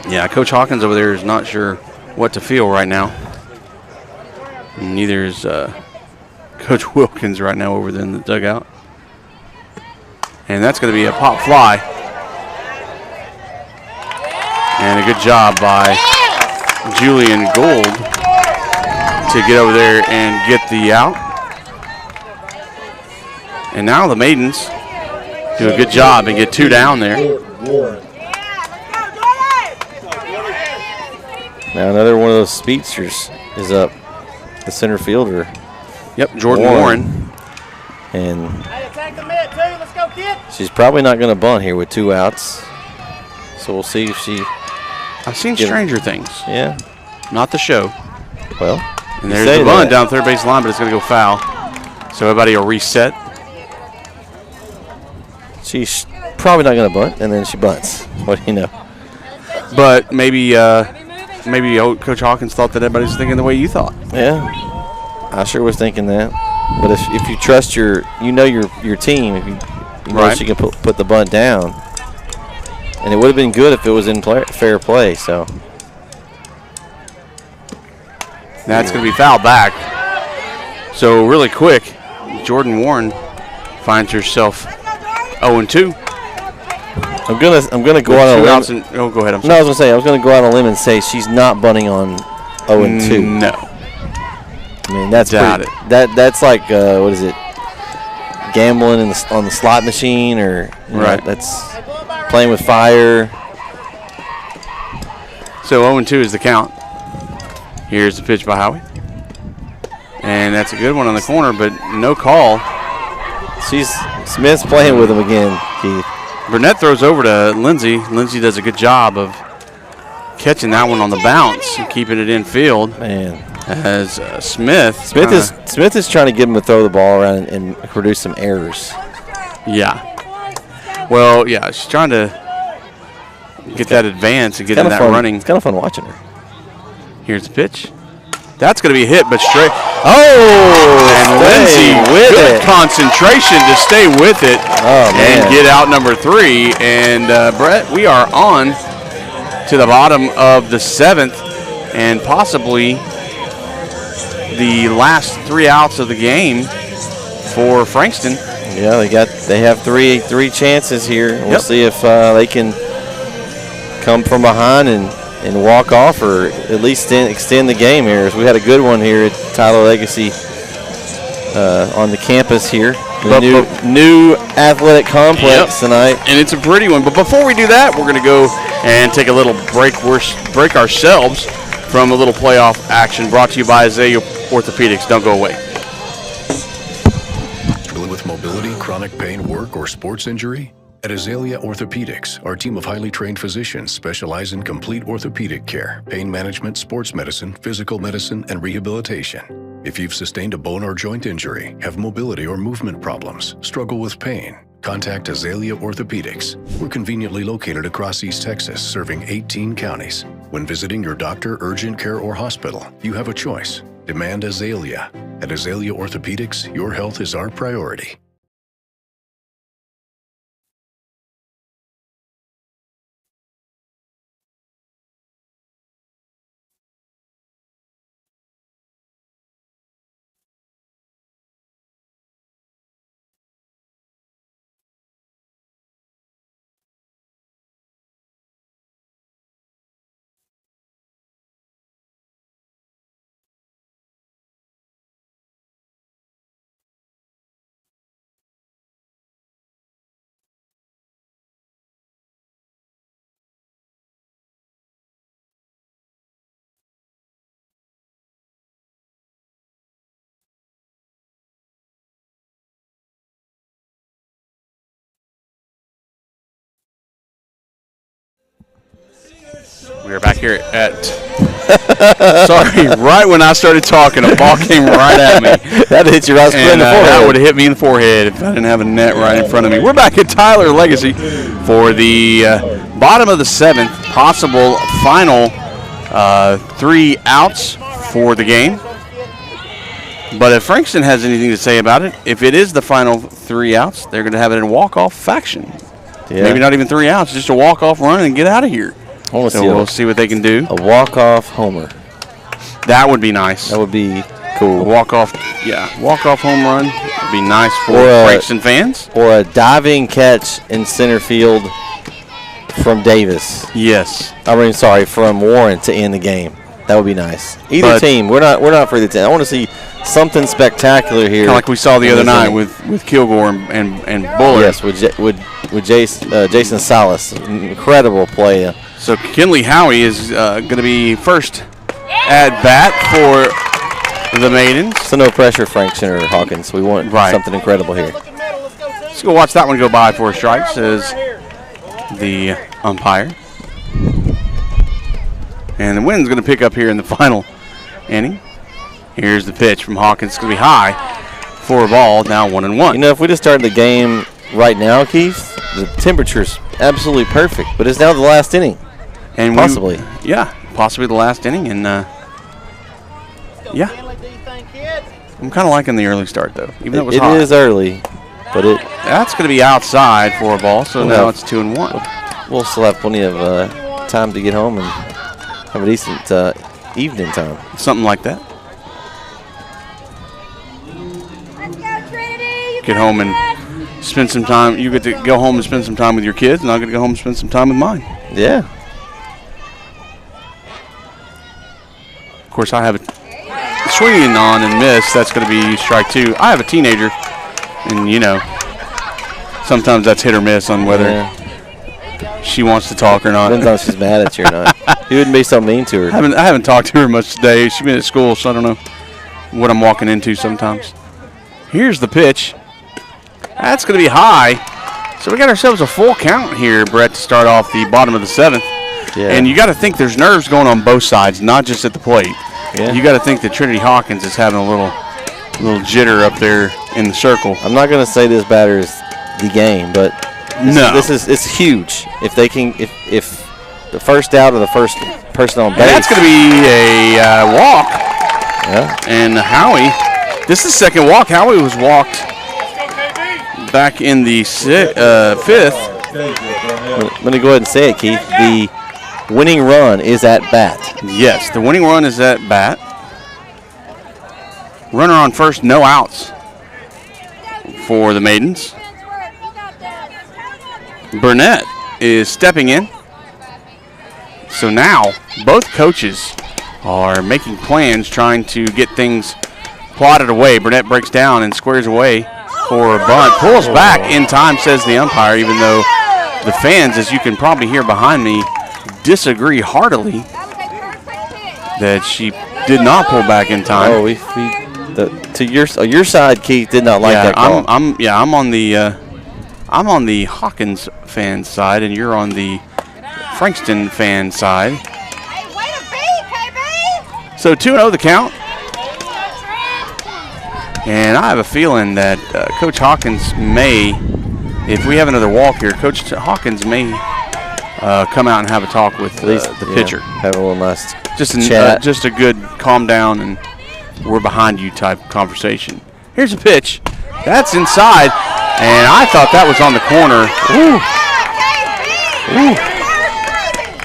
Yeah, Coach Hawkins over there is not sure what to feel right now. And neither is Coach Wilkins right now over there in the dugout. And that's going to be a pop fly. And a good job by Julian Gold to get over there and get the out. And now the Maidens do a good job and get 2 down there. Now another one of those speedsters is up, the center fielder. Yep, Jordan Warren. And she's probably not going to bunt here with 2 outs. So we'll see if she... I've seen Stranger Things. Yeah. Not the show. Well, and there's the bunt down third base line, but it's going to go foul. So everybody will reset. She's probably not going to bunt, and then she bunts. What do you know? But maybe Coach Hawkins thought that everybody was thinking the way you thought. Yeah, I sure was thinking that. But if you trust your team, if you know she can put the bunt down, and it would have been good if it was in fair play. So that's going to be fouled back. So really quick, Jordan Warren finds herself 0-2. I'm gonna go out on a limb. Go ahead. No, I was gonna say I was gonna go out on a limb and say she's not bunting on 0-2. No. I mean that's that's like what is it? Gambling on the slot machine, or right? That's playing with fire. So 0-2 is the count. Here's the pitch by Howie, and that's a good one on the corner, but no call. Smith's playing with him again, Keith. Burnett throws over to Lindsay. Lindsay does a good job of catching that one on the bounce and keeping it in field. Man, as Smith is trying to get him to throw the ball around and produce some errors. Yeah. Well, yeah, she's trying to get that advance and get in that running. It's kind of fun watching her. Here's the pitch. That's going to be a hit, but straight. Oh, and Lindsay with good concentration to stay with it and get out number 3. And Brett, we are on to the bottom of the 7th and possibly the last 3 outs of the game for Frankston. Yeah, they have three chances here. We'll see if they can come from behind and walk off, or at least extend the game here. We had a good one here at Tyler Legacy on the campus here. The new athletic complex tonight. And it's a pretty one. But before we do that, we're going to go and take a little break. Break ourselves from a little playoff action brought to you by Azalea Orthopedics. Don't go away. Struggling with mobility, chronic pain, work, or sports injury? At Azalea Orthopedics, our team of highly trained physicians specialize in complete orthopedic care, pain management, sports medicine, physical medicine, and rehabilitation. If you've sustained a bone or joint injury, have mobility or movement problems, struggle with pain, contact Azalea Orthopedics. We're conveniently located across East Texas, serving 18 counties. When visiting your doctor, urgent care, or hospital, you have a choice. Demand Azalea. At Azalea Orthopedics, your health is our priority. We are back here at sorry, right when I started talking, a ball came right at me. That hit you right in the forehead. That would have hit me in the forehead if I didn't have a net right in front of me. We're back at Tyler Legacy for the bottom of the 7th, possible final 3 outs for the game. But if Frankston has anything to say about it, if it is the final 3 outs, they're going to have it in walk-off faction. Yeah. Maybe not even 3 outs, just a walk-off run and get out of here. So we'll see what they can do. A walk-off homer. That would be nice. That would be cool. A walk-off home run would be nice for Frankston fans. Or a diving catch in center field from Davis. Yes. From Warren to end the game. That would be nice. Either team. We're not for the team. I want to see something spectacular here. Kind of like we saw the other night with Kilgore and Bullard. Yes, with Jason Salas. Incredible play. So Kinley Howie is going to be first at bat for the Maidens. So no pressure, Frankston or Hawkins. We want something incredible here. Let's go watch that one go by for a strike, says the umpire. And the wind's going to pick up here in the final inning. Here's the pitch from Hawkins. It's going to be high for a ball, now 1-1. You know, if we just started the game right now, Keith, the temperature's absolutely perfect. But it's now the last inning. And possibly. Possibly the last inning. And, I'm kind of liking the early start, though, even though it was hot. It is early, but that's going to be outside for a ball, so now it's 2-1. We'll still have plenty of time to get home and have a decent evening time. Something like that. Get home and spend some time. You get to go home and spend some time with your kids, and I'll get to go home and spend some time with mine. Yeah. Of course, I have a swinging on and miss. That's going to be strike 2. I have a teenager, and, sometimes that's hit or miss on whether she wants to talk or not. Depends on if she's mad at you or not. You wouldn't be so mean to her. I haven't talked to her much today. She's been at school, so I don't know what I'm walking into sometimes. Here's the pitch. That's going to be high. So we got ourselves a full count here, Bret, to start off the bottom of the 7th. Yeah. And you got to think there's nerves going on both sides, not just at the plate. Yeah. You got to think that Trinity Hawkins is having a little jitter up there in the circle. I'm not going to say this batter is the game, but it's huge. If they can, if the first out of the first person on base, and that's going to be a walk. Yeah. And Howie, this is the second walk. Howie was walked back in the 5th. I'm going to go ahead and say it, Keith. The winning run is at bat. Yes, the winning run is at bat. Runner on first, no outs for the Maidens. Burnett is stepping in. So now both coaches are making plans, trying to get things plotted away. Burnett breaks down and squares away for a bunt. Pulls back in time, says the umpire, even though the fans, as you can probably hear behind me, disagree heartily that she did not pull back in time. To your side, Keith did not like that call. I'm on the Hawkins fan side, and you're on the Frankston fan side. Hey, way to be, KB! So 2-0 the count. And I have a feeling that Coach Hawkins may if we have another walk here, Coach Hawkins may come out and have a talk with the pitcher. Have a little nice just chat. Just a good calm down and we're behind you type conversation. Here's a pitch. That's inside, and I thought that was on the corner.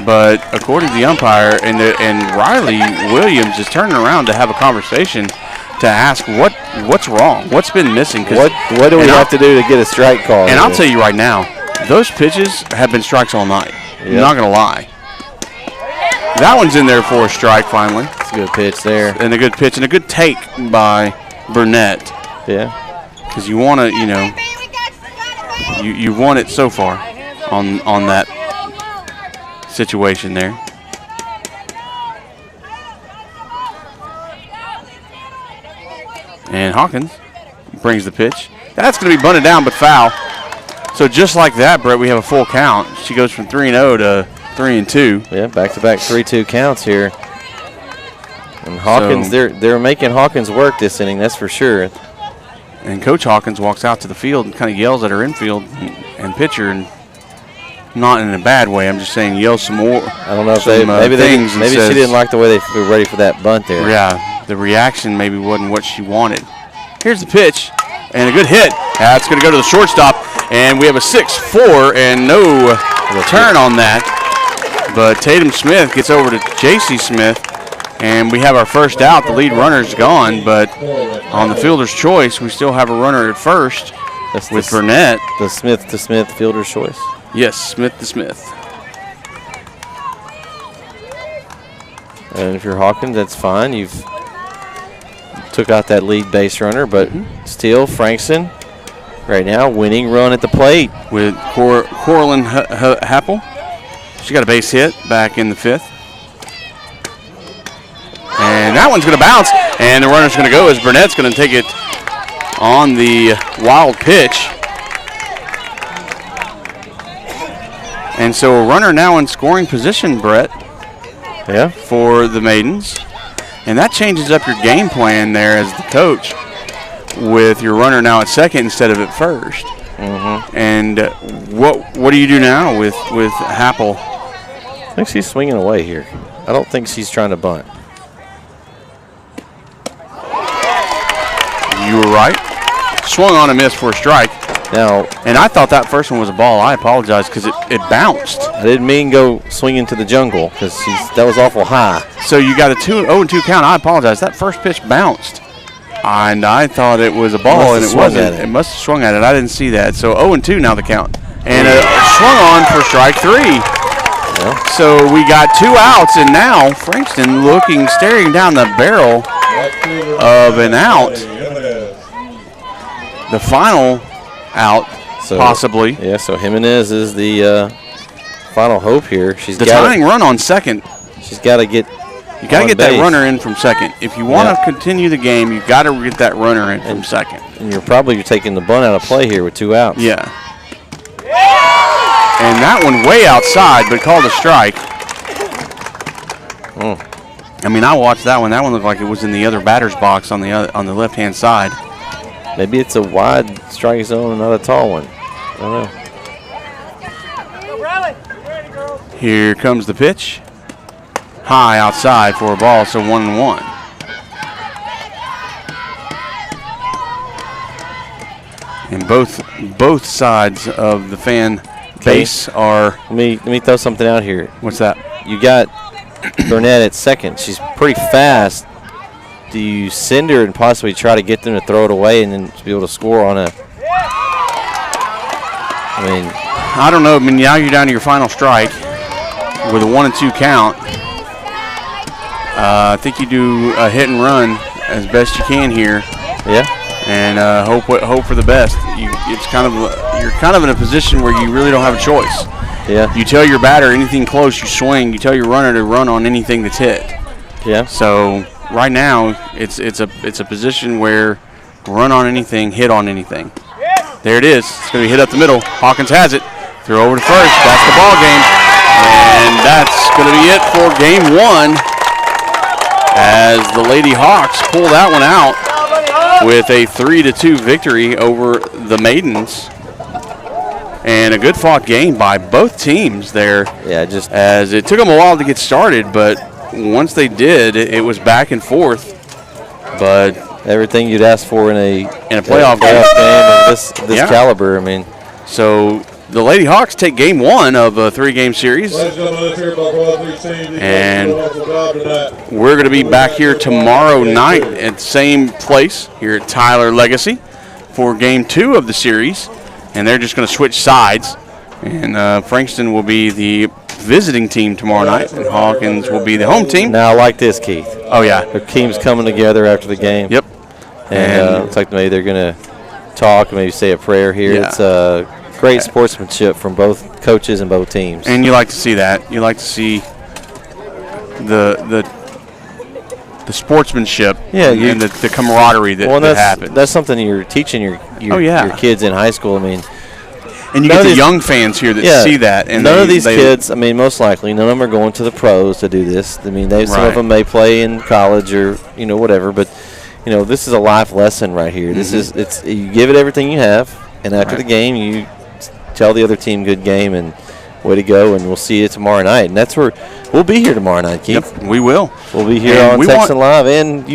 But according to the umpire, and Riley Williams is turning around to have a conversation to ask what's wrong, what's been missing. What do we have to do to get a strike call? And I'll tell you right now, those pitches have been strikes all night. Yep. I'm not going to lie. That one's in there for a strike finally. It's a good pitch there. And a good pitch and a good take by Burnett. Yeah. Because you want to, you've won it so far on that situation there. And Hawkins brings the pitch. That's going to be bunted down but foul. So just like that, Brett, we have a full count. She goes from 3-0 to 3-2. Yeah, back-to-back 3-2 counts here. And Hawkins, they're making Hawkins work this inning, that's for sure. And Coach Hawkins walks out to the field and kind of yells at her infield and pitcher, and not in a bad way. I'm just saying yells some more. I don't know if maybe she didn't like the way they were ready for that bunt there. Yeah, the reaction maybe wasn't what she wanted. Here's the pitch, and a good hit. That's going to go to the shortstop, and we have a 6-4 and no return on that. But Tatum Smith gets over to J.C. Smith, and we have our first out. The lead runner's gone, but on the fielder's choice, we still have a runner at first with Burnett. The Smith to Smith fielder's choice? Yes, Smith to Smith. And if you're Hawkins, that's fine. You've took out that lead base runner, but still Frankston right now winning run at the plate. With Corlin Happel. She got a base hit back in the 5th. And that one's going to bounce, and the runner's going to go as Burnett's going to take it on the wild pitch. And so a runner now in scoring position, Brett, for the Maidens. And that changes up your game plan there as the coach with your runner now at second instead of at first. And what do you do now with Happel? I think she's swinging away here. I don't think she's trying to bunt. You were right. Swung on a miss for a strike. Now, and I thought that first one was a ball. I apologize because it bounced. I didn't mean go swinging to the jungle because that was awful high. So you got a 0-2 count. I apologize. That first pitch bounced. And I thought it was a ball, and it wasn't. It must have swung at it. I didn't see that. So 0-2 now the count. And swung on for strike 3. Yeah. So we got 2 outs, and now Frankston staring down the barrel of an out. The final out, possibly. Yeah, so Jimenez is the final hope here. She's the tying run on second. She's got to get. You got to get that runner in from second. If you want to continue the game, you've got to get that runner in from second. And you're probably taking the bunt out of play here with 2 outs. Yeah. And that one way outside, but called a strike. I mean, I watched that one. That one looked like it was in the other batter's box on the left-hand side. Maybe it's a wide strike zone and not a tall one. I don't know. Here comes the pitch. High outside for a ball, so 1-1. And both sides of the fan base are. Let me throw something out here. What's that? You got Burnett at second. She's pretty fast. Do you send her and possibly try to get them to throw it away and then to be able to score on a? I don't know. I mean, now you're down to your final strike with a 1-2 count. I think you do a hit and run as best you can here. Yeah. And hope for the best. You're kind of in a position where you really don't have a choice. Yeah. You tell your batter anything close, you swing. You tell your runner to run on anything that's hit. Yeah. So right now it's a position where run on anything, hit on anything. There it is. It's going to be hit up the middle. Hawkins has it. Throw over to first. That's the ball game. And that's going to be it for game 1 as the Lady Hawks pull that one out with a 3-2 victory over the Maidens. And a good fought game by both teams there. Yeah, just as it took them a while to get started, but once they did, it was back and forth. But everything you'd ask for in a playoff game of this caliber. I mean, so the Lady Hawks take game 1 of a 3-game series. And we're going to be back here tomorrow night at the same place here at Tyler Legacy for game 2 of the series. And they're just going to switch sides. And Frankston will be the visiting team tomorrow night, and Hawkins will be the home team. Now I like this, Keith. Oh, yeah. Their team's coming together after the game. Yep. And it's like maybe they're going to talk, maybe say a prayer here. Yeah. It's great sportsmanship from both coaches and both teams. And you like to see that. You like to see the sportsmanship and the camaraderie that happens. That's something you're teaching your kids in high school. I mean, and you get the young fans here that see that. And none of these kids, I mean, most likely, none of them are going to the pros to do this. I mean, some of them may play in college or, whatever, but, this is a life lesson right here. This is, you give it everything you have, and after the game, you tell the other team good game and way to go, and we'll see you tomorrow night. And that's where we'll be here tomorrow night, Keith. Yep, we will. We'll be here on NETsn Live and